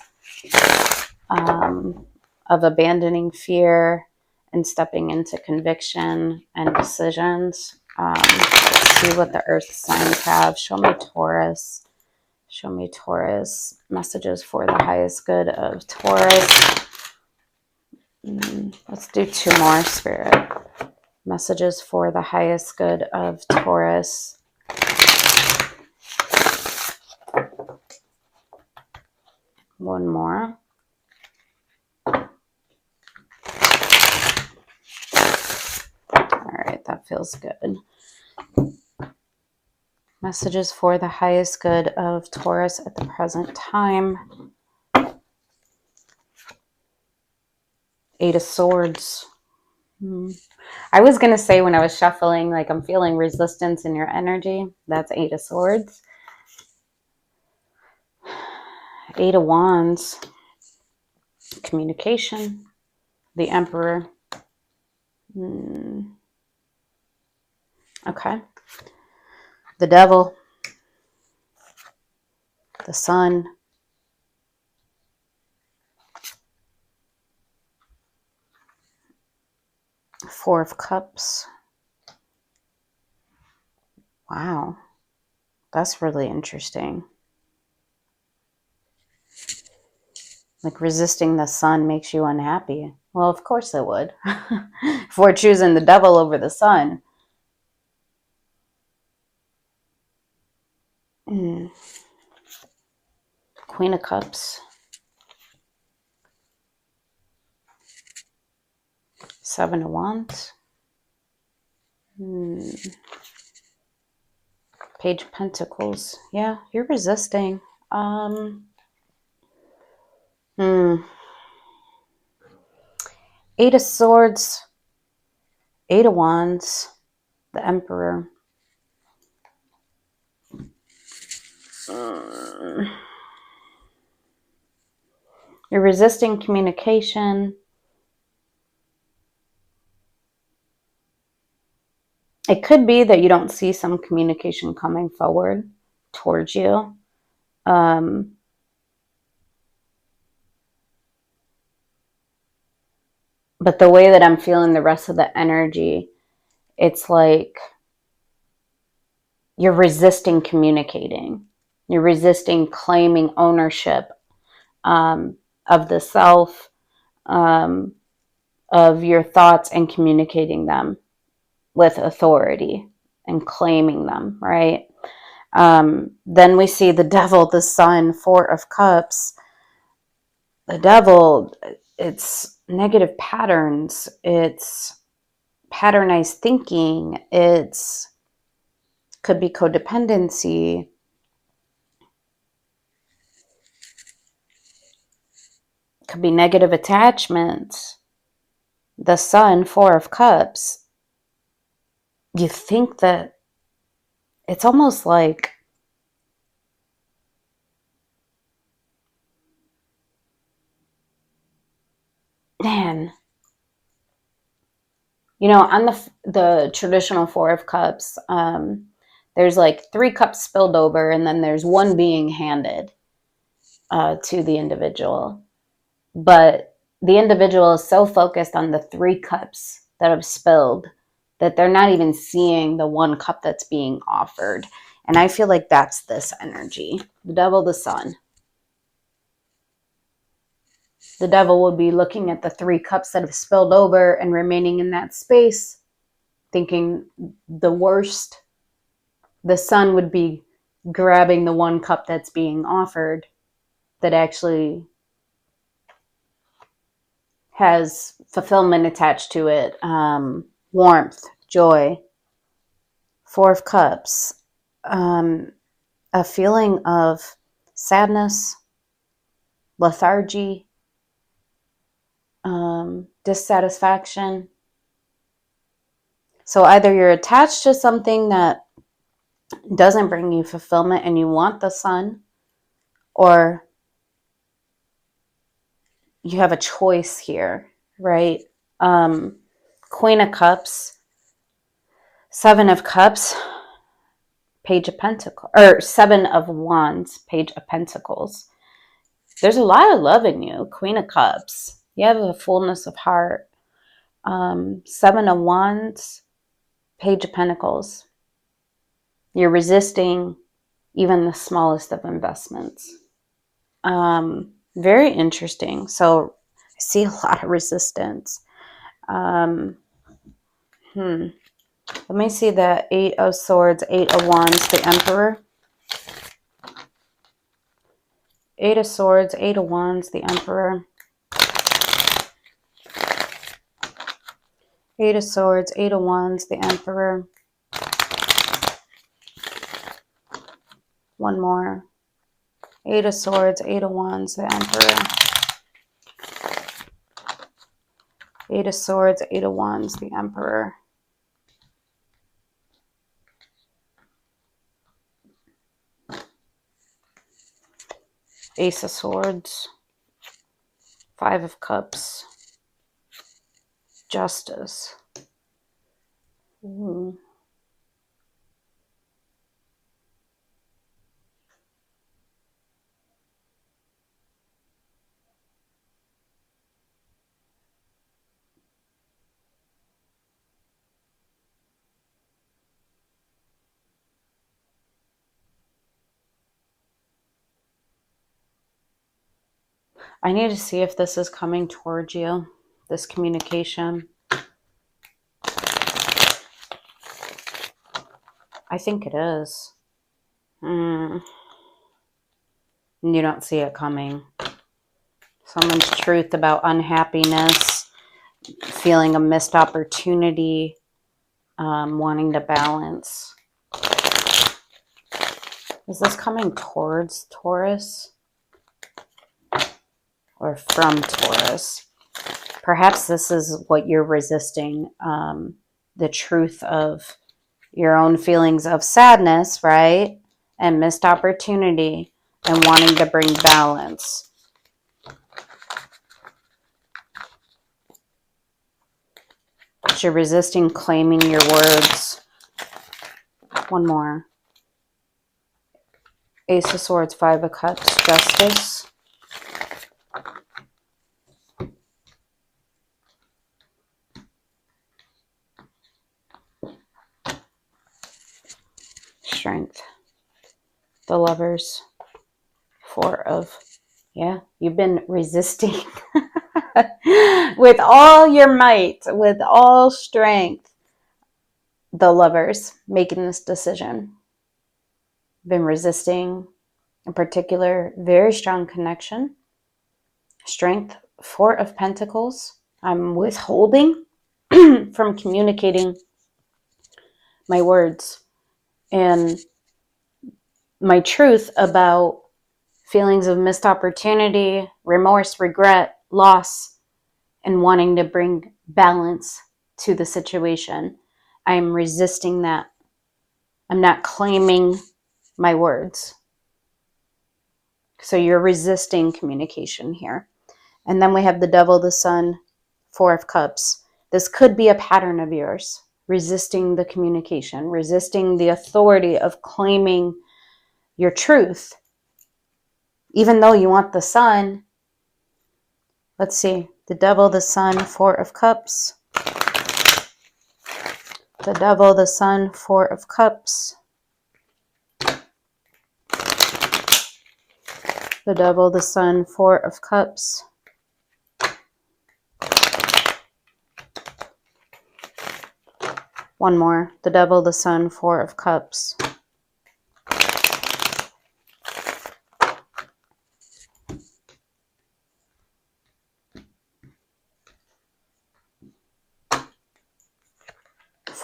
of abandoning fear and stepping into conviction and decisions. Let's see what the earth signs have. Show me Taurus. Show me Taurus. Messages for the highest good of Taurus. Let's do 2 more, Spirit. Messages for the highest good of Taurus. One more. All right, that feels good. Messages for the highest good of Taurus at the present time. 8 of Swords. I was going to say when I was shuffling, like I'm feeling resistance in your energy. That's 8 of Swords. 8 of Wands. Communication. The Emperor. Okay. The Devil. The Sun. Four of Cups. Wow. That's really interesting. Like resisting the sun makes you unhappy. Well, of course it would. If we're choosing the devil over the sun. Queen of Cups. 7 of Wands. Page of Pentacles. Yeah, you're resisting. 8 of Swords. 8 of Wands. The Emperor. You're resisting communication. It could be that you don't see some communication coming forward towards you. But the way that I'm feeling the rest of the energy, it's like you're resisting communicating. You're resisting claiming ownership of the self, of your thoughts and communicating them with authority and claiming them, right? Then we see the devil, the sun, 4 of Cups. The devil, it's negative patterns. It's patternized thinking. It's could be codependency. Could be negative attachment. The sun, 4 of Cups. You think that it's almost like man, you know, on the traditional 4 of Cups, there's like 3 cups spilled over, and then there's one being handed to the individual. But the individual is so focused on the 3 cups that have spilled that they're not even seeing the 1 cup that's being offered. And I feel like that's this energy. The devil, the sun. The devil would be looking at the 3 cups that have spilled over and remaining in that space, thinking the worst. The sun would be grabbing the 1 cup that's being offered that actually has fulfillment attached to it, warmth, joy. Four of Cups, a feeling of sadness, lethargy, dissatisfaction. So either you're attached to something that doesn't bring you fulfillment and you want the sun, or you have a choice here, right? Queen of Cups, Seven of Cups, Page of Pentacles, or Seven of Wands, Page of Pentacles. There's a lot of love in you, Queen of Cups. You have a fullness of heart. Seven of Wands, Page of Pentacles. You're resisting even the smallest of investments. Very interesting. So I see a lot of resistance. Let me see the Eight of Swords, Eight of Wands, the Emperor. Eight of Swords, Eight of Wands, the Emperor. Eight of Swords, Eight of Wands, the Emperor. One more. Eight of Swords, Eight of Wands, the Emperor. Eight of Swords, Eight of Wands, the Emperor. Ace of Swords. Five of Cups. Justice. Ooh. I need to see if this is coming towards you, this communication. I think it is. You don't see it coming. Someone's truth about unhappiness, feeling a missed opportunity, wanting to balance. Is this coming towards Taurus or from Taurus? Perhaps this is what you're resisting, the truth of your own feelings of sadness, right? And missed opportunity and wanting to bring balance. But you're resisting claiming your words. One more. Ace of Swords, Five of Cups, Justice. Strength. The Lovers. Four of, yeah, you've been resisting with all your might, with all strength. The Lovers making this decision. Been resisting, in particular, very strong connection. Strength. Four of Pentacles. I'm withholding from communicating my words and my truth about feelings of missed opportunity, remorse, regret, loss, and wanting to bring balance to the situation. I'm resisting that. I'm not claiming my words. So you're resisting communication here. And then we have the Devil, the Sun, Four of Cups. This could be a pattern of yours, resisting the communication, resisting the authority of claiming your truth. Even though you want the Sun. Let's see. The Devil, the Sun, Four of Cups. The Devil, the Sun, Four of Cups. The Devil, the Sun, Four of Cups. One more. The Devil, the Sun, Four of Cups.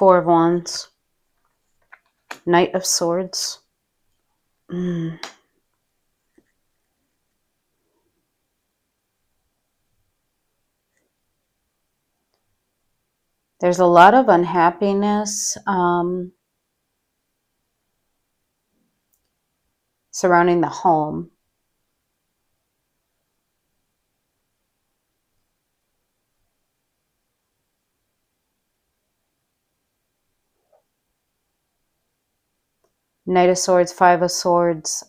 Four of Wands. Knight of Swords. There's a lot of unhappiness surrounding the home. Knight of Swords, Five of Swords,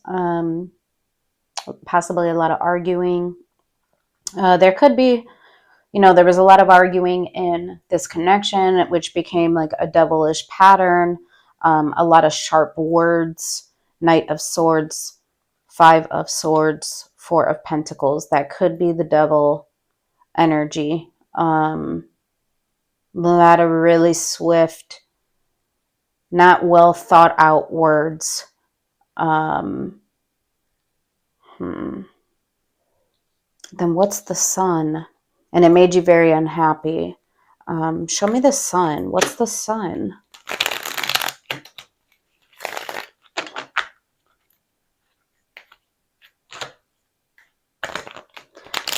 possibly a lot of arguing. There could be, there was a lot of arguing in this connection, which became like a devilish pattern, a lot of sharp words. Knight of Swords, Five of Swords, Four of Pentacles. That could be the devil energy. A lot of really swift, not well thought out words. Then what's the Sun? And it made you very unhappy. Show me the Sun. What's the Sun?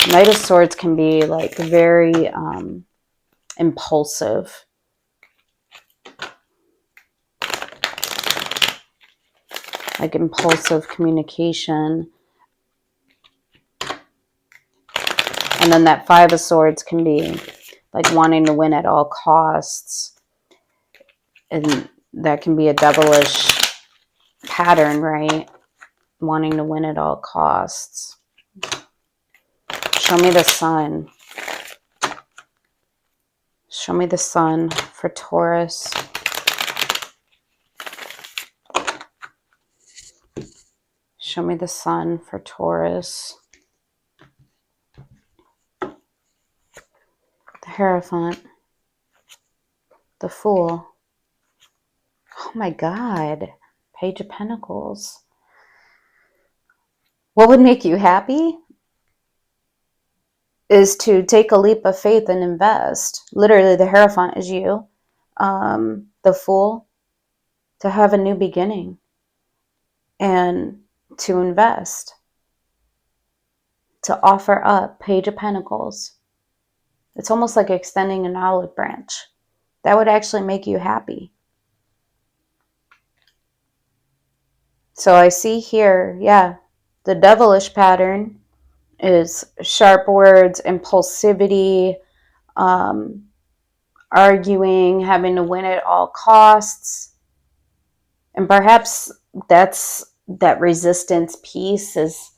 Knight of Swords can be like very impulsive. Like impulsive communication. And then that Five of Swords can be like wanting to win at all costs. And that can be a devilish pattern, right? Wanting to win at all costs. Show me the Sun. Show me the Sun for Taurus. Show me the Sun for Taurus. The Hierophant. The Fool. Oh my God. Page of Pentacles. What would make you happy is to take a leap of faith and invest. Literally, the Hierophant is you. The Fool, to have a new beginning and to invest. To offer up. Page of Pentacles. It's almost like extending an olive branch. That would actually make you happy. So I see here, yeah, the devilish pattern is sharp words, impulsivity, arguing, having to win at all costs. And perhaps that resistance piece is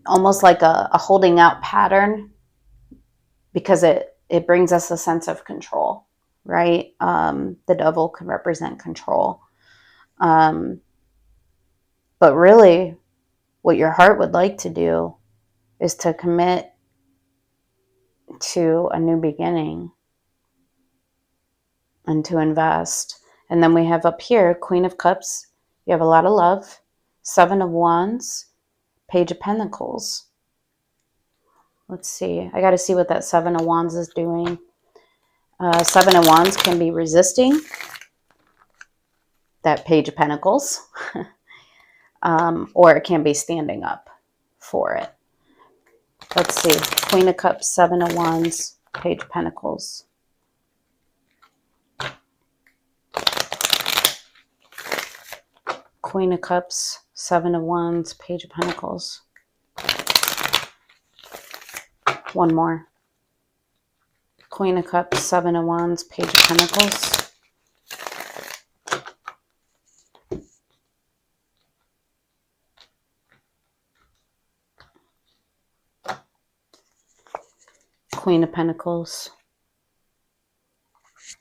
almost like a holding out pattern, because it brings us a sense of control, right? The devil can represent control. But really, what your heart would like to do is to commit to a new beginning and to invest. And then we have up here, Queen of Cups. You have a lot of love. Seven of Wands. Page of Pentacles. Let's see. I got to see what that Seven of Wands is doing. Seven of Wands can be resisting that Page of Pentacles. Or it can be standing up for it. Let's see. Queen of Cups, Seven of Wands, Page of Pentacles. Queen of Cups, Seven of Wands, Page of Pentacles. One more. Queen of Cups, Seven of Wands, Page of Pentacles. Queen of Pentacles.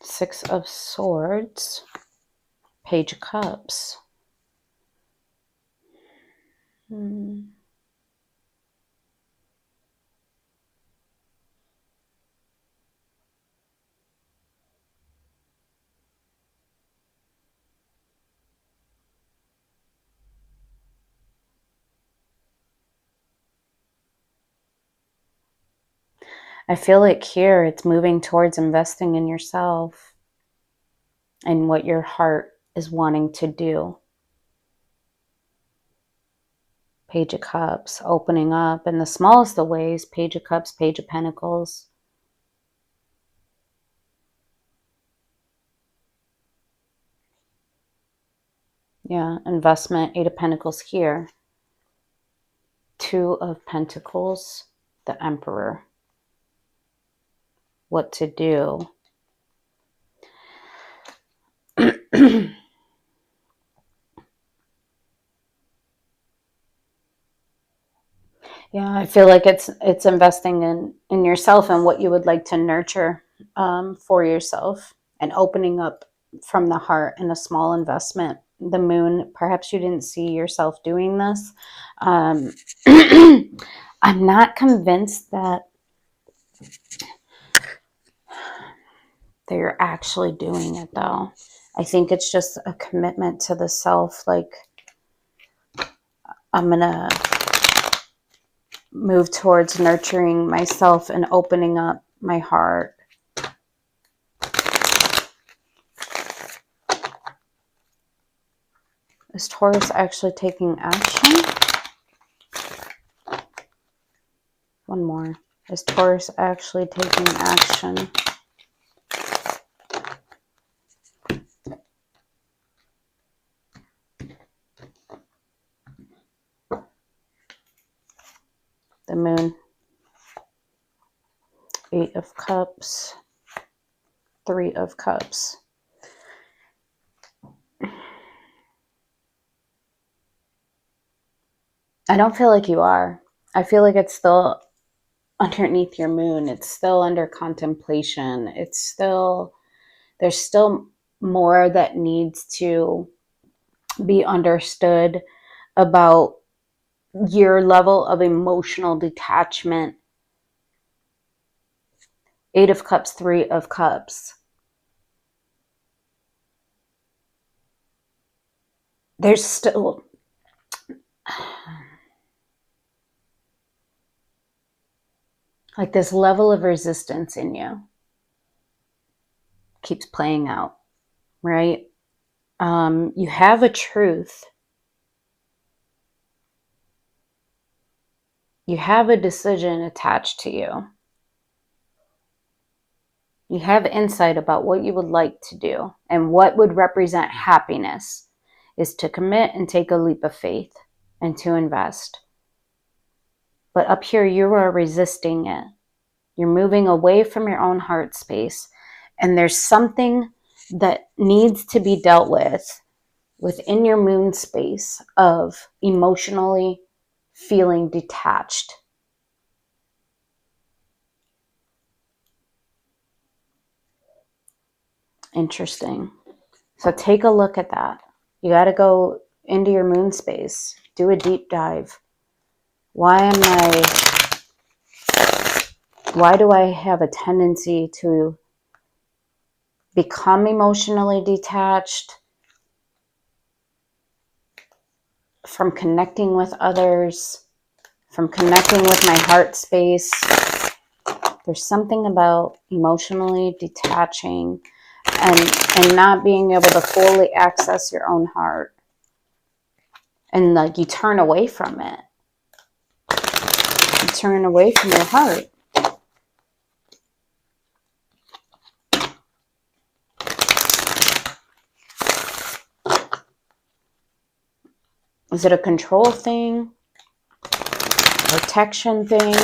Six of Swords. Page of Cups. I feel like here it's moving towards investing in yourself and what your heart is wanting to do. Page of Cups, opening up in the smallest of ways. Page of Cups, Page of Pentacles. Yeah, investment, Eight of Pentacles here. Two of Pentacles, the Emperor. What to do. Yeah, I feel like it's investing in yourself and what you would like to nurture for yourself, and opening up from the heart in a small investment. The Moon, perhaps you didn't see yourself doing this. I'm not convinced that you're actually doing it, though. I think it's just a commitment to the self. Like, I'm going to move towards nurturing myself and opening up my heart. Is Taurus actually taking action? One more. Is Taurus actually taking action? The Moon. Eight of Cups. Three of Cups. I don't feel like you are. I feel like it's still underneath your moon. It's still under contemplation. It's still, there's still more that needs to be understood about your level of emotional detachment. Eight of Cups, Three of Cups. There's still like this level of resistance in you keeps playing out, right? You have a truth. You have a decision attached to you. You have insight about what you would like to do, and what would represent happiness is to commit and take a leap of faith and to invest. But up here, you are resisting it. You're moving away from your own heart space, and there's something that needs to be dealt with within your moon space of emotionally feeling detached. Interesting. So take a look at that. You got to go into your moon space, do a deep dive. Why do I have a tendency to become emotionally detached from connecting with others, from connecting with my heart space? There's something about emotionally detaching and not being able to fully access your own heart. And like you turn away from it. You turn away from your heart. Is it a control thing? Protection thing?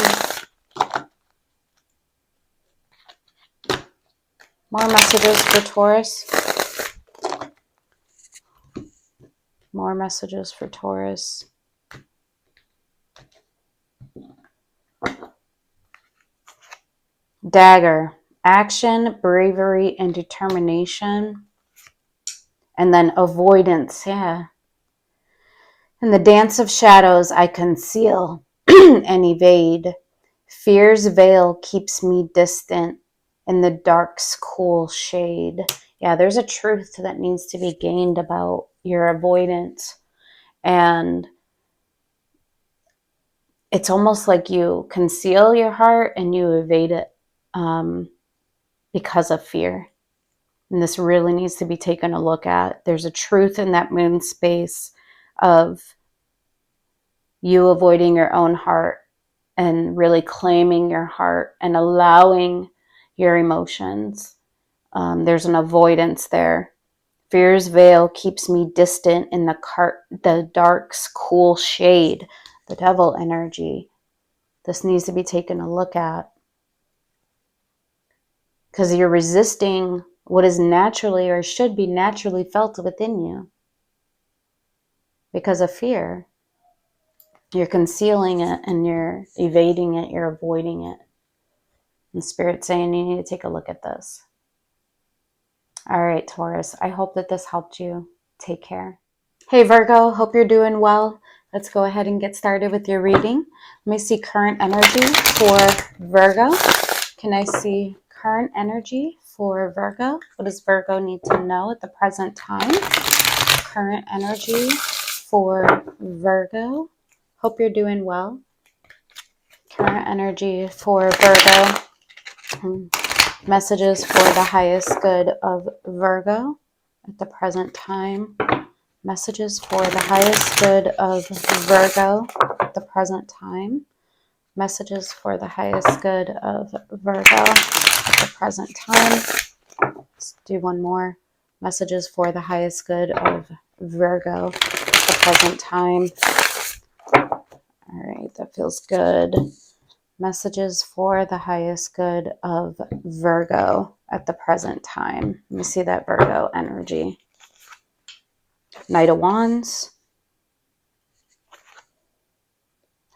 More messages for Taurus. More messages for Taurus. Dagger. Action, bravery, and determination. And then avoidance. Yeah. In the dance of shadows, I conceal and evade. Fear's veil keeps me distant in the dark's cool shade. Yeah, there's a truth that needs to be gained about your avoidance. And it's almost like you conceal your heart and you evade it because of fear. And this really needs to be taken a look at. There's a truth in that moon space of you avoiding your own heart and really claiming your heart and allowing your emotions. There's an avoidance there. Fear's veil keeps me distant in the dark's cool shade, the devil energy. This needs to be taken a look at. Because you're resisting what is naturally or should be naturally felt within you. Because of fear. You're concealing it and you're evading it, you're avoiding it. And Spirit's saying you need to take a look at this. All right, Taurus, I hope that this helped you. Take care. Hey, Virgo, hope you're doing well. Let's go ahead and get started with your reading. Let me see current energy for Virgo. Can I see current energy for Virgo? What does Virgo need to know at the present time? Current energy for Virgo. Hope you're doing well. Current energy for Virgo. Messages for the highest good of Virgo at the present time. Messages for the highest good of Virgo at the present time. Messages for the highest good of Virgo at the present time. Let's do one more. Messages for the highest good of Virgo at the present time. All right, that feels good. Messages for the highest good of Virgo at the present time. Let me see that Virgo energy. Knight of Wands.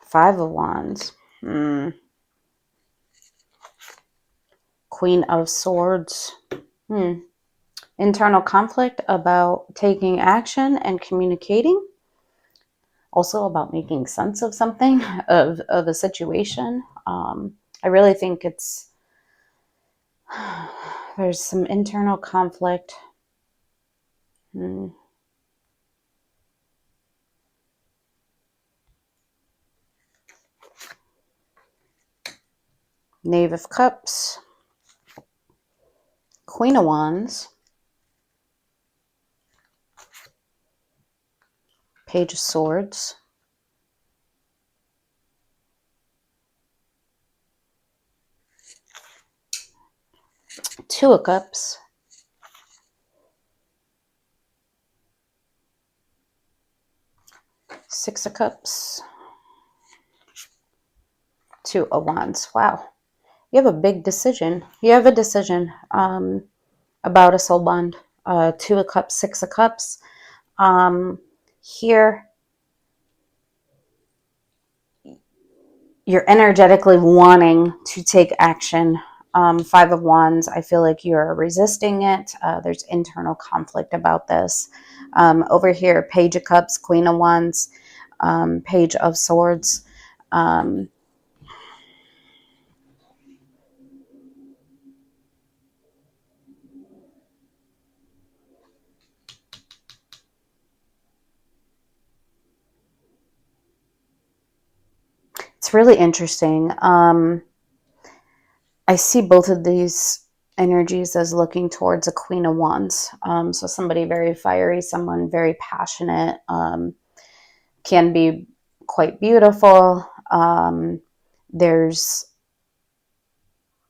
Five of Wands. Queen of Swords. Internal conflict about taking action and communicating. Also about making sense of something, of a situation. I really think there's some internal conflict. Knave of Cups. Queen of Wands. Page of Swords. Two of Cups. Six of Cups. Two of Wands. Wow. You have a big decision. You have a decision about a soul bond. Two of Cups, Six of Cups. Here, you're energetically wanting to take action. Five of Wands, I feel like you're resisting it. There's internal conflict about this. Over here, Page of Cups, Queen of Wands, Page of Swords. It's really interesting. I see both of these energies as looking towards a Queen of Wands. So somebody very fiery, someone very passionate, can be quite beautiful. There's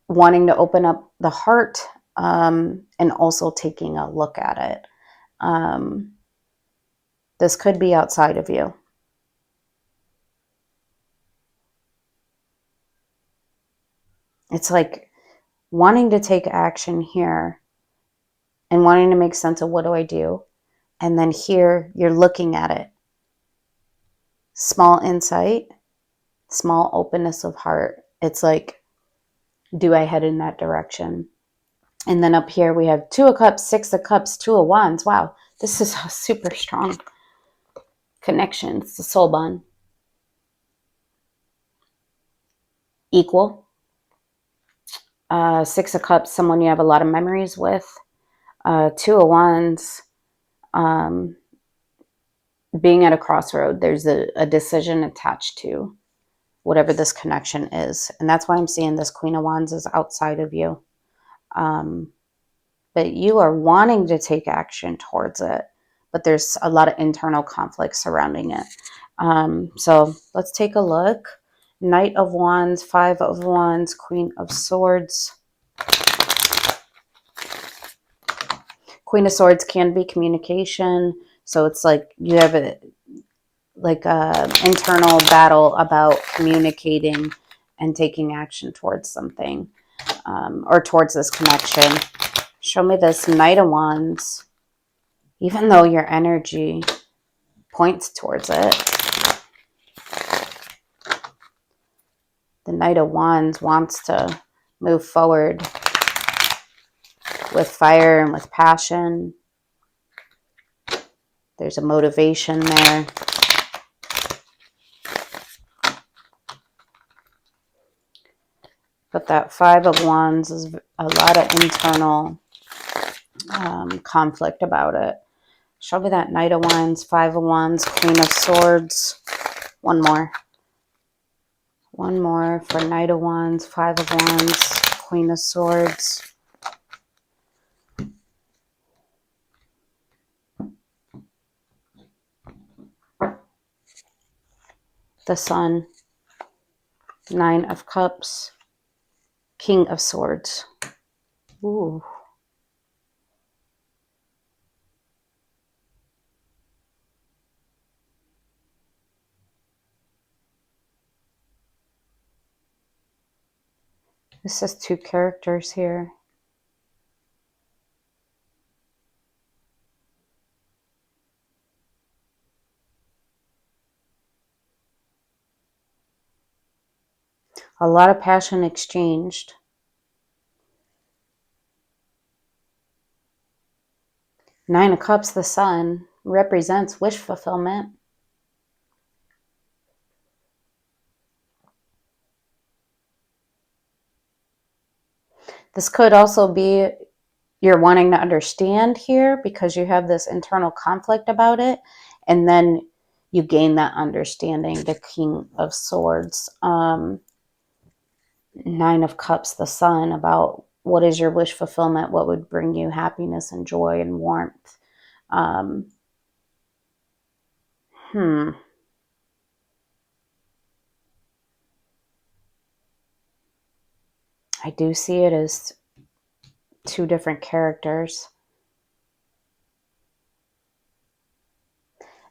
wanting to open up the heart and also taking a look at it. This could be outside of you. It's like wanting to take action here and wanting to make sense of what do I do. And then here you're looking at it. Small insight, small openness of heart. It's like, do I head in that direction? And then up here we have Two of Cups, Six of Cups, Two of Wands. Wow, this is a super strong connection. It's a soul bond. Equal. Six of Cups, someone you have a lot of memories with. Two of Wands, being at a crossroad. There's a decision attached to. whatever this connection is. And that's why I'm seeing this Queen of Wands is outside of you. But you are wanting to take action towards it. But there's a lot of internal conflict surrounding it. So let's take a look. Knight of Wands, Five of Wands, Queen of Swords. Queen of Swords can be communication. So it's like you have a internal battle about communicating and taking action towards something, or towards this connection. Show me this Knight of Wands. Even though your energy points towards it, the Knight of Wands wants to move forward with fire and with passion. There's a motivation there. But that Five of Wands is a lot of internal conflict about it. Show me that Knight of Wands, Five of Wands, Queen of Swords. One more. One more for Knight of Wands, Five of Wands, Queen of Swords. The Sun, Nine of Cups, King of Swords. Ooh. This is two characters here. A lot of passion exchanged. Nine of Cups, the Sun, represents wish fulfillment. This could also be you're wanting to understand here because you have this internal conflict about it. And then you gain that understanding, the King of Swords. Nine of Cups, the Sun, about what is your wish fulfillment, what would bring you happiness and joy and warmth. I do see it as two different characters.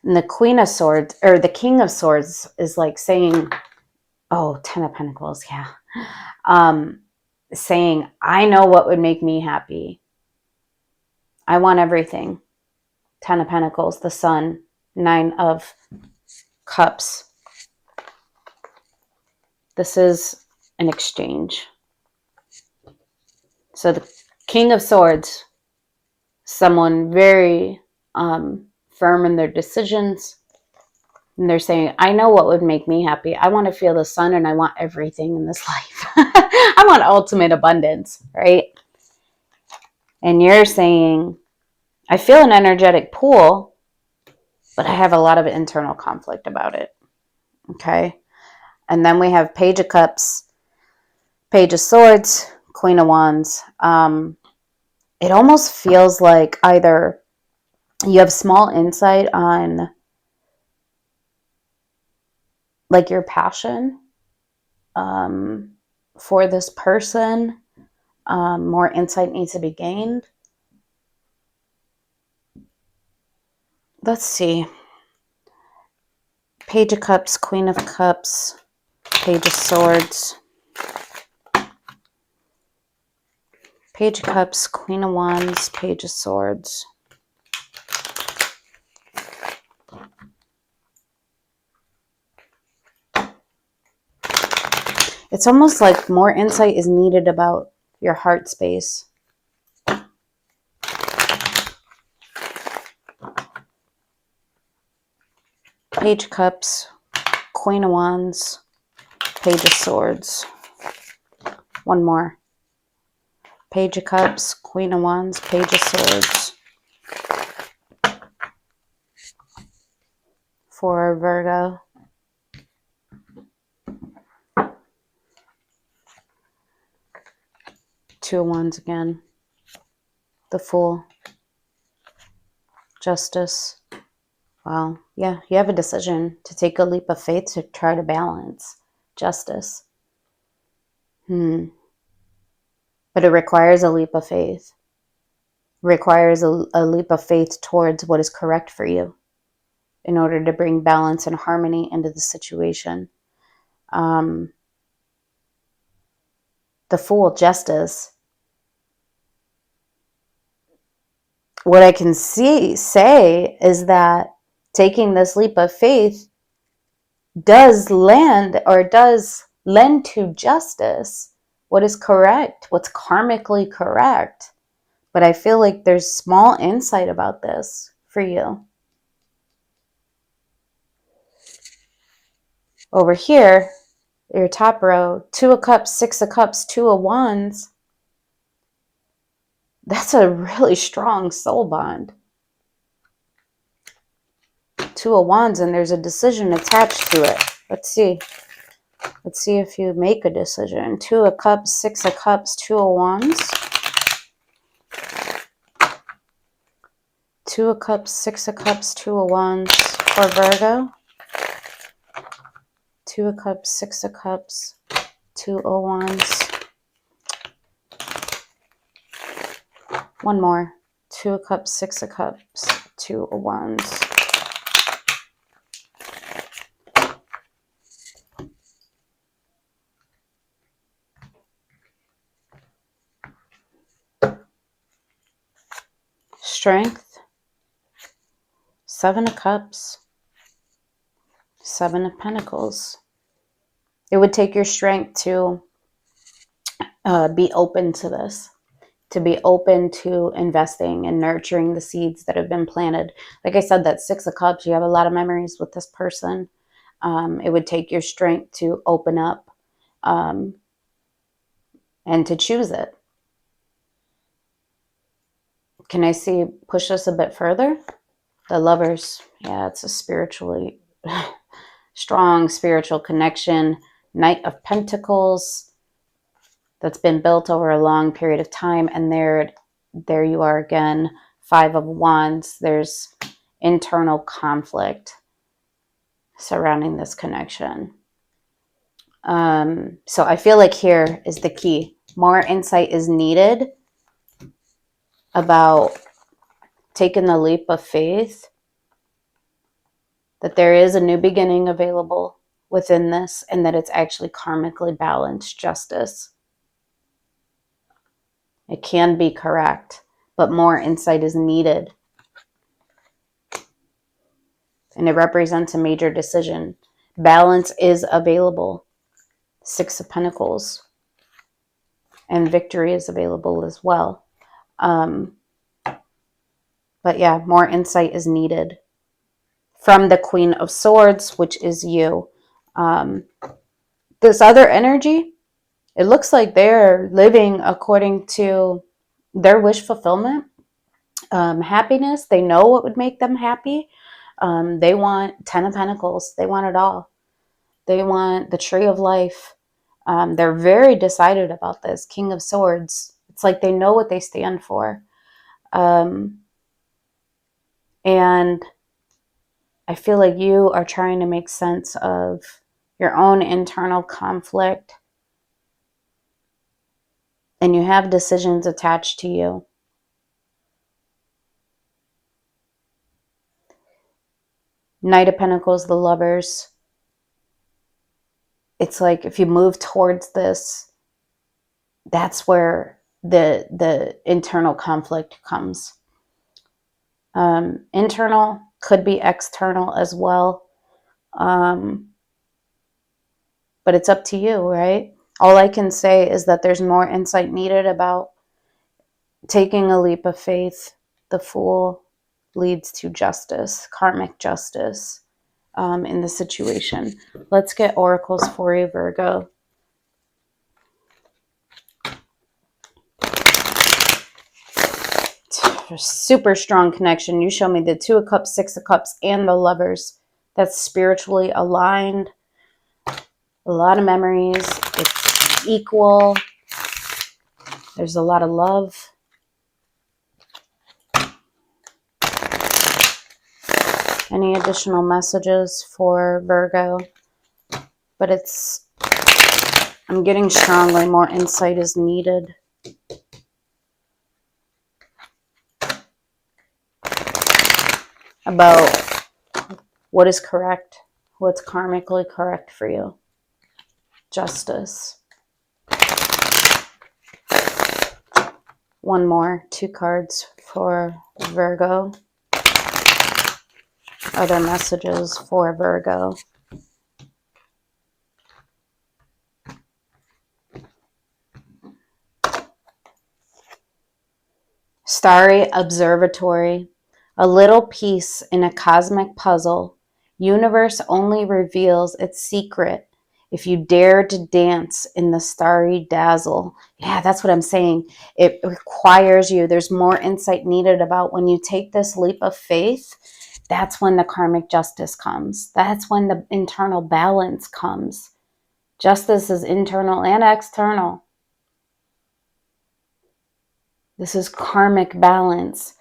And the Queen of Swords, or the King of Swords, is like saying, oh, Ten of Pentacles, yeah. Saying, I know what would make me happy. I want everything. Ten of Pentacles, the Sun, Nine of Cups. This is an exchange. So the King of Swords, someone very firm in their decisions. And they're saying, I know what would make me happy. I want to feel the sun and I want everything in this life. I want ultimate abundance, right? And you're saying, I feel an energetic pull, but I have a lot of internal conflict about it. Okay. And then we have Page of Cups, Page of Swords, Queen of Wands. It almost feels like either you have small insight on like your passion for this person. More insight needs to be gained. Let's see. Page of Cups, Queen of Cups, Page of Swords. Page of Cups, Queen of Wands, Page of Swords. It's almost like more insight is needed about your heart space. Page of Cups, Queen of Wands, Page of Swords. One more. Page of Cups, Queen of Wands, Page of Swords. For Virgo. Two of Wands again. The Fool. Justice. Wow. Yeah, you have a decision to take a leap of faith to try to balance. Justice. But it requires a leap of faith. Requires a leap of faith towards what is correct for you in order to bring balance and harmony into the situation. The Fool, Justice. What I can say is that taking this leap of faith does lend to justice, what is correct, what's karmically correct. But I feel like there's small insight about this for you. Over here, your top row, Two of Cups, Six of Cups, Two of Wands. That's a really strong soul bond. Two of Wands, and there's a decision attached to it. Let's see. Let's see if you make a decision. Two of Cups, Six of Cups, Two of Wands. Two of Cups, Six of Cups, Two of Wands for Virgo. Two of Cups, Six of Cups, Two of Wands. One more. Two of Cups, Six of Cups, Two of Wands. Strength. Seven of Cups. Seven of Pentacles. It would take your strength to be open to this. To be open to investing and nurturing the seeds that have been planted. Like I said, that Six of Cups, you have a lot of memories with this person. It would take your strength to open up and to choose it. Can I see, push this a bit further? The Lovers. Yeah, it's a spiritually strong spiritual connection. Knight of Pentacles. That's been built over a long period of time. And there you are again. Five of Wands. There's internal conflict surrounding this connection. So I feel like here is the key. More insight is needed about taking the leap of faith, that there is a new beginning available within this, and that it's actually karmically balanced justice. It can be correct, but more insight is needed. And it represents a major decision. Balance is available. Six of Pentacles. And victory is available as well. But yeah, more insight is needed from the Queen of Swords, which is you. This other energy, it looks like they're living according to their wish fulfillment, happiness. They know what would make them happy. They want 10 of Pentacles. They want it all. They want the tree of life. They're very decided about this. King of Swords. It's like they know what they stand for. And I feel like you are trying to make sense of your own internal conflict. And you have decisions attached to you. Knight of Pentacles, the Lovers. It's like if you move towards this, that's where the internal conflict comes. Internal could be external as well. But it's up to you, right? All I can say is that there's more insight needed about taking a leap of faith. The Fool leads to justice, karmic justice in the situation. Let's get oracles for you, Virgo. Super strong connection. You show me the Two of Cups, Six of Cups, and the Lovers. That's spiritually aligned. A lot of memories. It's equal. There's a lot of love. Any additional messages for Virgo? But I'm getting strongly more insight is needed. About what is correct, what's karmically correct for you. Justice. One more, 2 cards for Virgo. Other messages for Virgo. Starry observatory. A little piece in a cosmic puzzle. Universe only reveals its secret if you dare to dance in the starry dazzle. Yeah, that's what I'm saying. It requires you. There's more insight needed about when you take this leap of faith. That's when the karmic justice comes. That's when the internal balance comes. Justice is internal and external. This is karmic balance.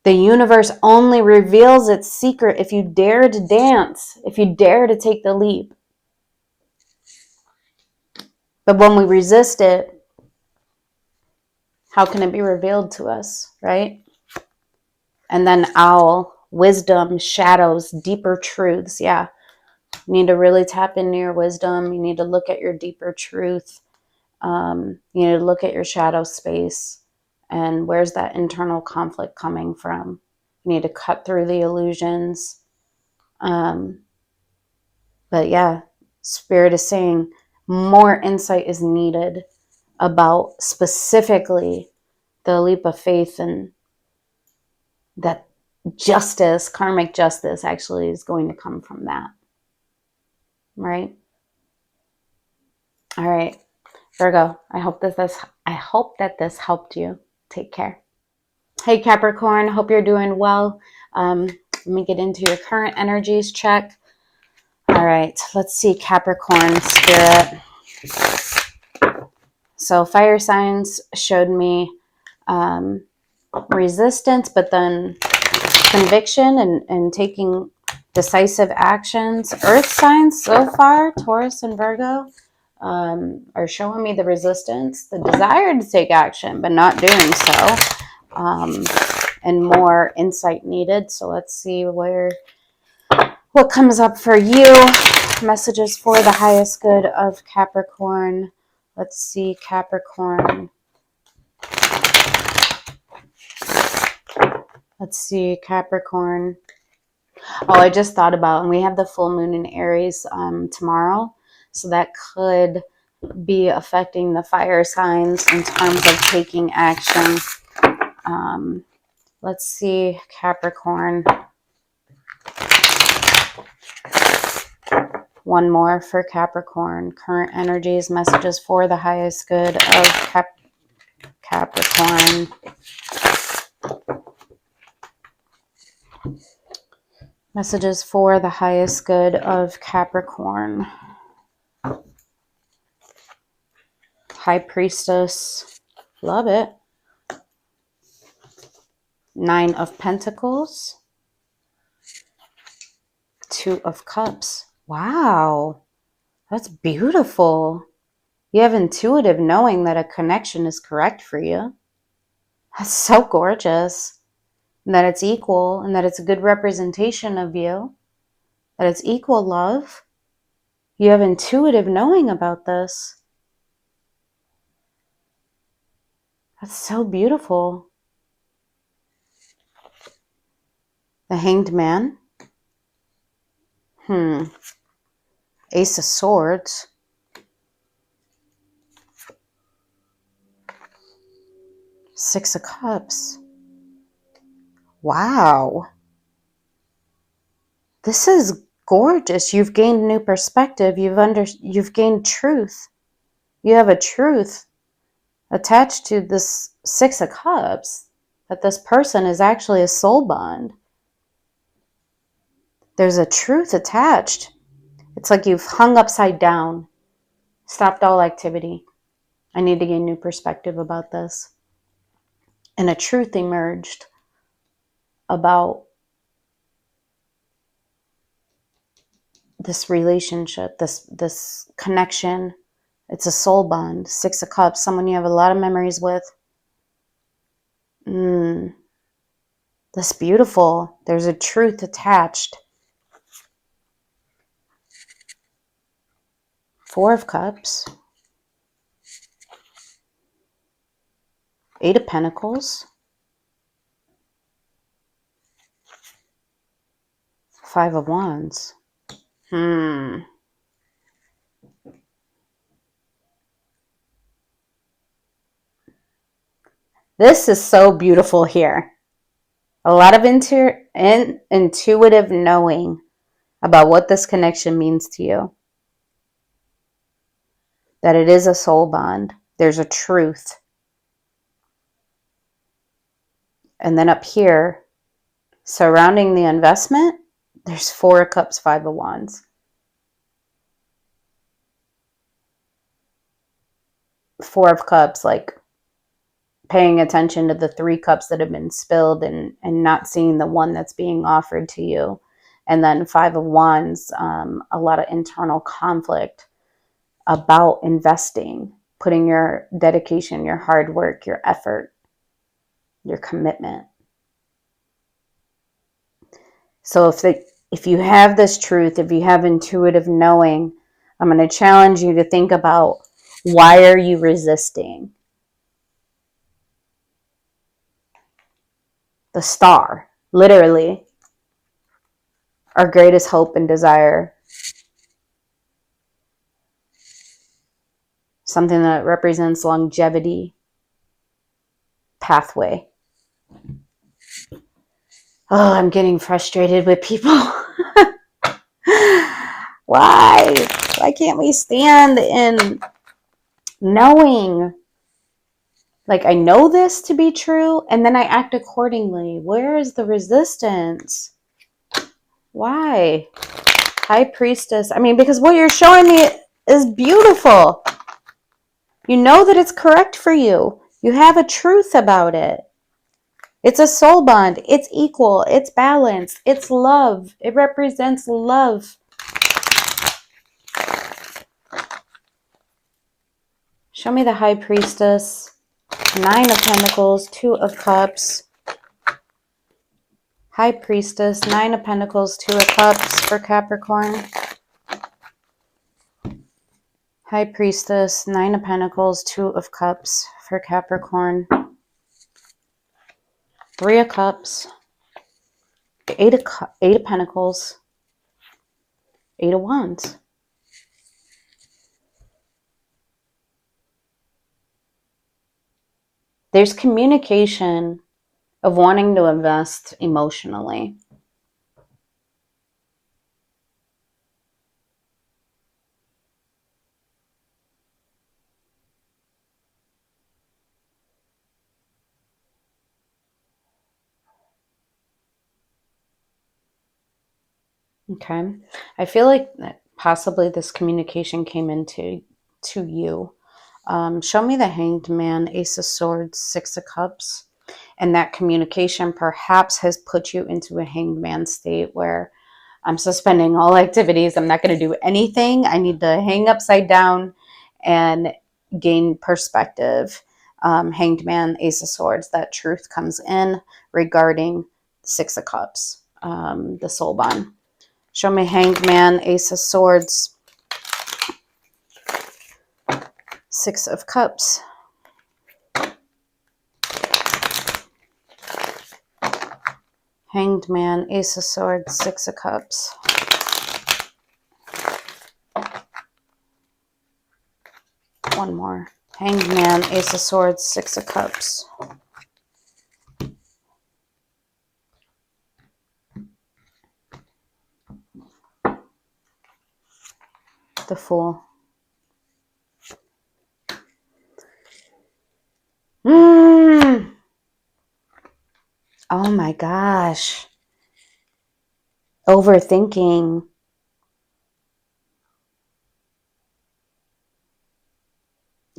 The universe only reveals its secret if you dare to dance, if you dare to take the leap. But when we resist it, how can it be revealed to us, right? And then owl, wisdom, shadows, deeper truths. Yeah, you need to really tap into your wisdom. You need to look at your deeper truth. You need to look at your shadow space. And where's that internal conflict coming from? You need to cut through the illusions. But yeah, Spirit is saying more insight is needed about specifically the leap of faith, and that justice, karmic justice, actually is going to come from that. Right? All right, Virgo, I hope that this helped you. Take care. Hey Capricorn, hope you're doing well. Let me get into your current energies check. All right, let's see, Capricorn spirit. So fire signs showed me resistance, but then conviction and taking decisive actions. Earth signs so far, Taurus and Virgo, are showing me the resistance, the desire to take action, but not doing so. And more insight needed. So let's see what comes up for you. Messages for the highest good of Capricorn. Let's see, Capricorn. Let's see, Capricorn. Oh, I just thought about, and we have the full moon in Aries tomorrow. So that could be affecting the fire signs in terms of taking action. Let's see, Capricorn. One more for Capricorn. Current energies, messages for the highest good of Capricorn. Messages for the highest good of Capricorn. High Priestess. Love it. 9 of Pentacles. 2 of Cups. Wow. That's beautiful. You have intuitive knowing that a connection is correct for you. That's so gorgeous. And that it's equal, and that it's a good representation of you. That it's equal love. You have intuitive knowing about this. That's so beautiful. The Hanged Man. Ace of Swords. Six of Cups. Wow. This is gorgeous. You've gained new perspective. You've gained truth. You have a truth attached to this 6 of Cups, that this person is actually a soul bond. There's a truth attached. It's like you've hung upside down, stopped all activity. I need to gain new perspective about this. And a truth emerged about this relationship, this connection. It's a soul bond. 6 of Cups, someone you have a lot of memories with. That's beautiful. There's a truth attached. 4 of Cups. 8 of Pentacles. 5 of Wands. This is so beautiful here. A lot of intuitive knowing about what this connection means to you. That it is a soul bond. There's a truth. And then up here, surrounding the investment, there's 4 of Cups, 5 of Wands. 4 of Cups, like paying attention to the 3 cups that have been spilled and not seeing the one that's being offered to you. And then 5 of Wands, a lot of internal conflict about investing, putting your dedication, your hard work, your effort, your commitment. So if you have this truth, if you have intuitive knowing, I'm going to challenge you to think about, why are you resisting? The star, literally, our greatest hope and desire. Something that represents longevity, pathway. Oh, I'm getting frustrated with people. Why? Why can't we stand in knowing? Like, I know this to be true, and then I act accordingly. Where is the resistance? Why? High Priestess. I mean, because what you're showing me is beautiful. You know that it's correct for you. You have a truth about it. It's a soul bond. It's equal. It's balanced. It's love. It represents love. Show me the High Priestess. 9 of Pentacles, 2 of Cups. High Priestess, 9 of Pentacles, 2 of Cups for Capricorn. High Priestess, 9 of Pentacles, 2 of Cups for Capricorn. 3 of Cups. 8 of Pentacles. 8 of Wands. There's communication of wanting to invest emotionally. Okay. I feel like that possibly this communication came into you. Show me the Hanged Man, Ace of Swords, 6 of Cups. And that communication perhaps has put you into a hanged man state where I'm suspending all activities. I'm not going to do anything. I need to hang upside down and gain perspective. Hanged Man, Ace of Swords, that truth comes in regarding 6 of Cups, the soul bond. Show me Hanged Man, Ace of Swords, 6 of Cups. Hanged Man, Ace of Swords, 6 of Cups. One more. Hanged Man, Ace of Swords, 6 of Cups. The Fool. Oh my gosh. Overthinking.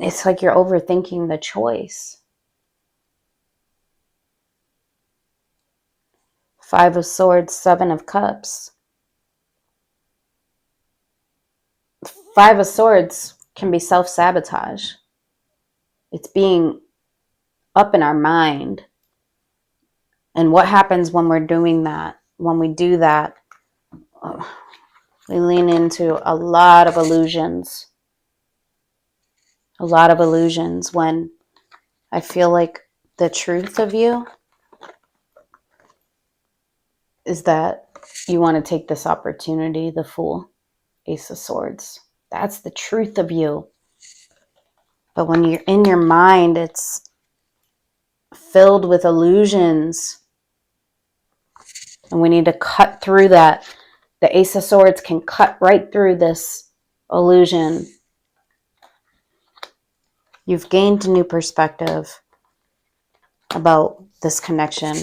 It's like you're overthinking the choice. 5 of Swords, 7 of Cups. 5 of Swords can be self-sabotage. It's being up in our mind. And what happens when we're doing that? When we do that, we lean into a lot of illusions. A lot of illusions when I feel like the truth of you is that you want to take this opportunity, the Fool, Ace of Swords. That's the truth of you. But when you're in your mind, it's filled with illusions. And we need to cut through that. The Ace of Swords can cut right through this illusion. You've gained a new perspective about this connection.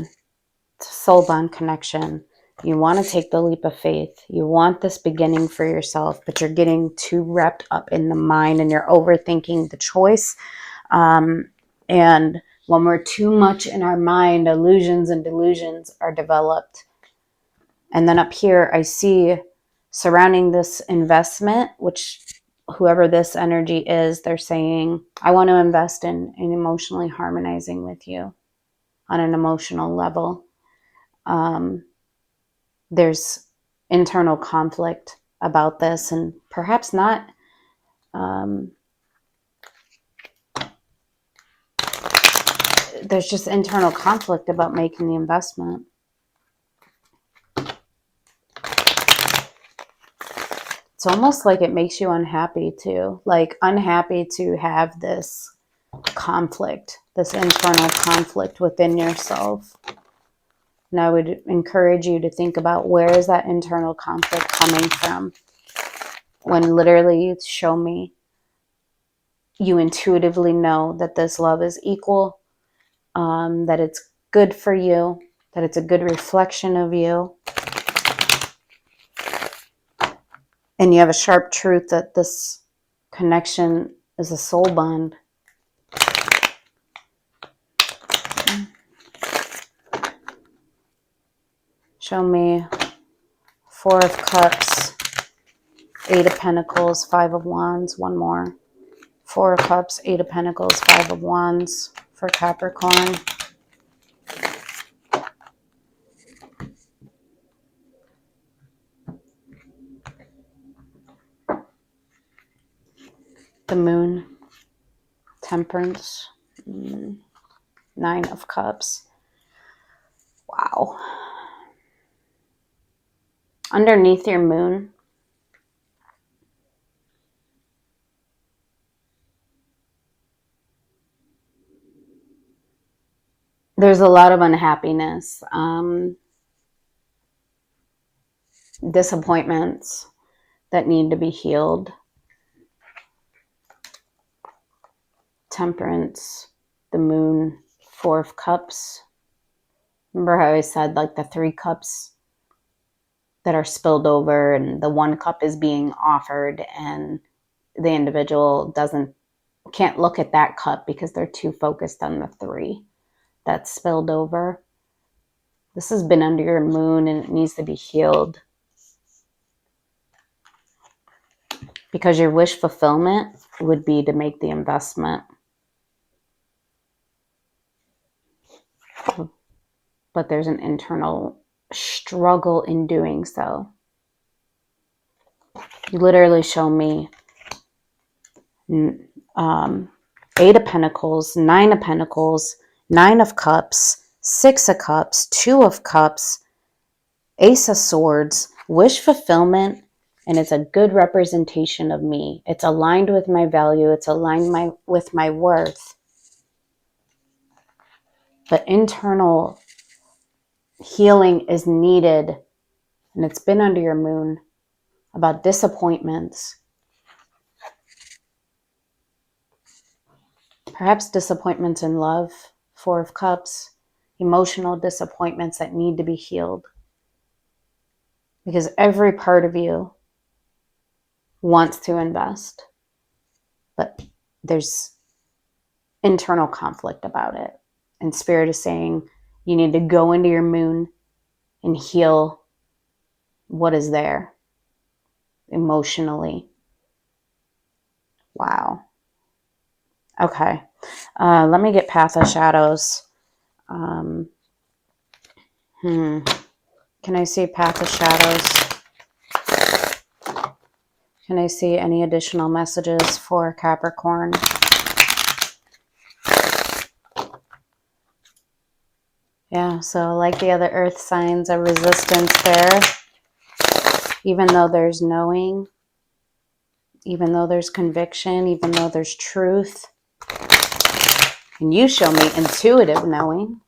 It's a soul bond connection. You want to take the leap of faith. You want this beginning for yourself, but you're getting too wrapped up in the mind and you're overthinking the choice. And when we're too much in our mind, illusions and delusions are developed. And then up here, I see surrounding this investment, which whoever this energy is, they're saying, I want to invest in emotionally harmonizing with you on an emotional level. There's internal conflict about this, and perhaps not. There's just internal conflict about making the investment. It's almost like it makes you unhappy too, like unhappy to have this conflict, this internal conflict within yourself. And I would encourage you to think about, where is that internal conflict coming from? When literally you show me, you intuitively know that this love is equal, that it's good for you, that it's a good reflection of you. And you have a sharp truth that this connection is a soul bond. Show me 4 of Cups, 8 of Pentacles, 5 of Wands, one more. 4 of Cups, 8 of Pentacles, 5 of Wands for Capricorn. The Moon, Temperance, 9 of Cups. Wow. Underneath your moon, there's a lot of unhappiness, disappointments that need to be healed. Temperance, the Moon, 4 of Cups. Remember how I said, like, the 3 cups that are spilled over and the 1 cup is being offered, and the individual can't look at that cup because they're too focused on the 3 that's spilled over. This has been under your moon and it needs to be healed. Because your wish fulfillment would be to make the investment. But there's an internal struggle in doing so. You literally show me 8 of Pentacles, 9 of Pentacles, 9 of Cups, 6 of Cups, 2 of Cups, Ace of Swords, wish fulfillment, and it's a good representation of me. It's aligned with my value. It's aligned with my worth. But internal healing is needed, and it's been under your moon, about disappointments. Perhaps disappointments in love, 4 of Cups, emotional disappointments that need to be healed. Because every part of you wants to invest, but there's internal conflict about it. And Spirit is saying you need to go into your moon and heal what is there emotionally. Wow. Okay. Let me get Path of Shadows. Can I see Path of Shadows? Can I see any additional messages for Capricorn? Yeah, so like the other earth signs, a resistance there. Even though there's knowing, even though there's conviction, even though there's truth. And you show me intuitive knowing.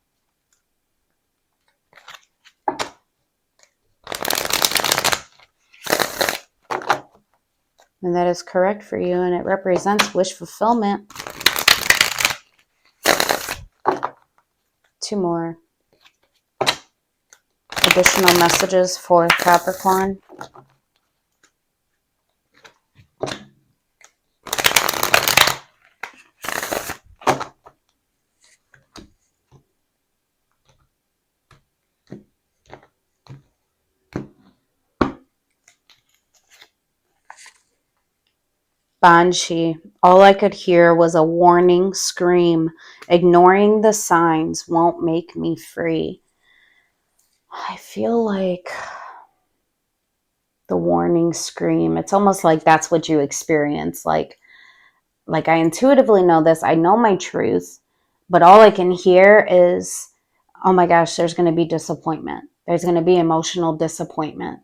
And that is correct for you, and it represents wish fulfillment. 2 more additional messages for Capricorn. Banshee. All I could hear was a warning scream. Ignoring the signs won't make me free. I feel like the warning scream, it's almost like that's what you experience. Like I intuitively know this. I know my truth, but all I can hear is, oh my gosh, there's going to be disappointment. There's going to be emotional disappointment.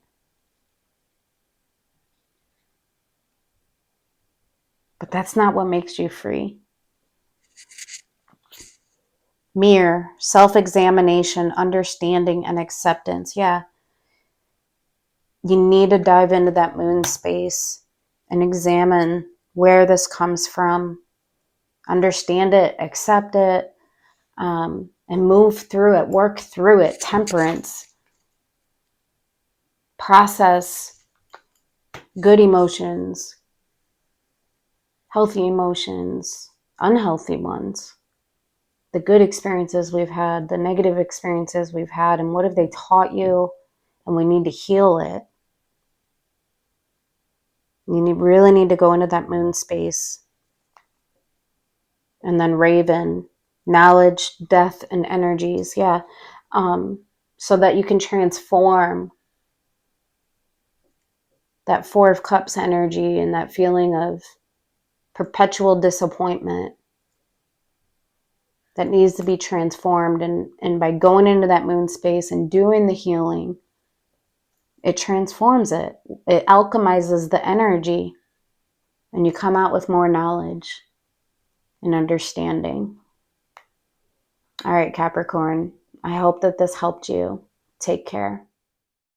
But that's not what makes you free. Mirror, self-examination, understanding, and acceptance. Yeah. You need to dive into that moon space and examine where this comes from. Understand it, accept it, and move through it, work through it. Temperance. Process good emotions, healthy emotions, unhealthy ones, the good experiences we've had, the negative experiences we've had, and what have they taught you? And we need to heal it. You really need to go into that moon space. And then Raven, knowledge, death, and energies. Yeah. So that you can transform that 4 of Cups energy and that feeling of perpetual disappointment that needs to be transformed. And by going into that moon space and doing the healing, it transforms it. It alchemizes the energy, and you come out with more knowledge and understanding. All right, Capricorn, I hope that this helped you. Take care.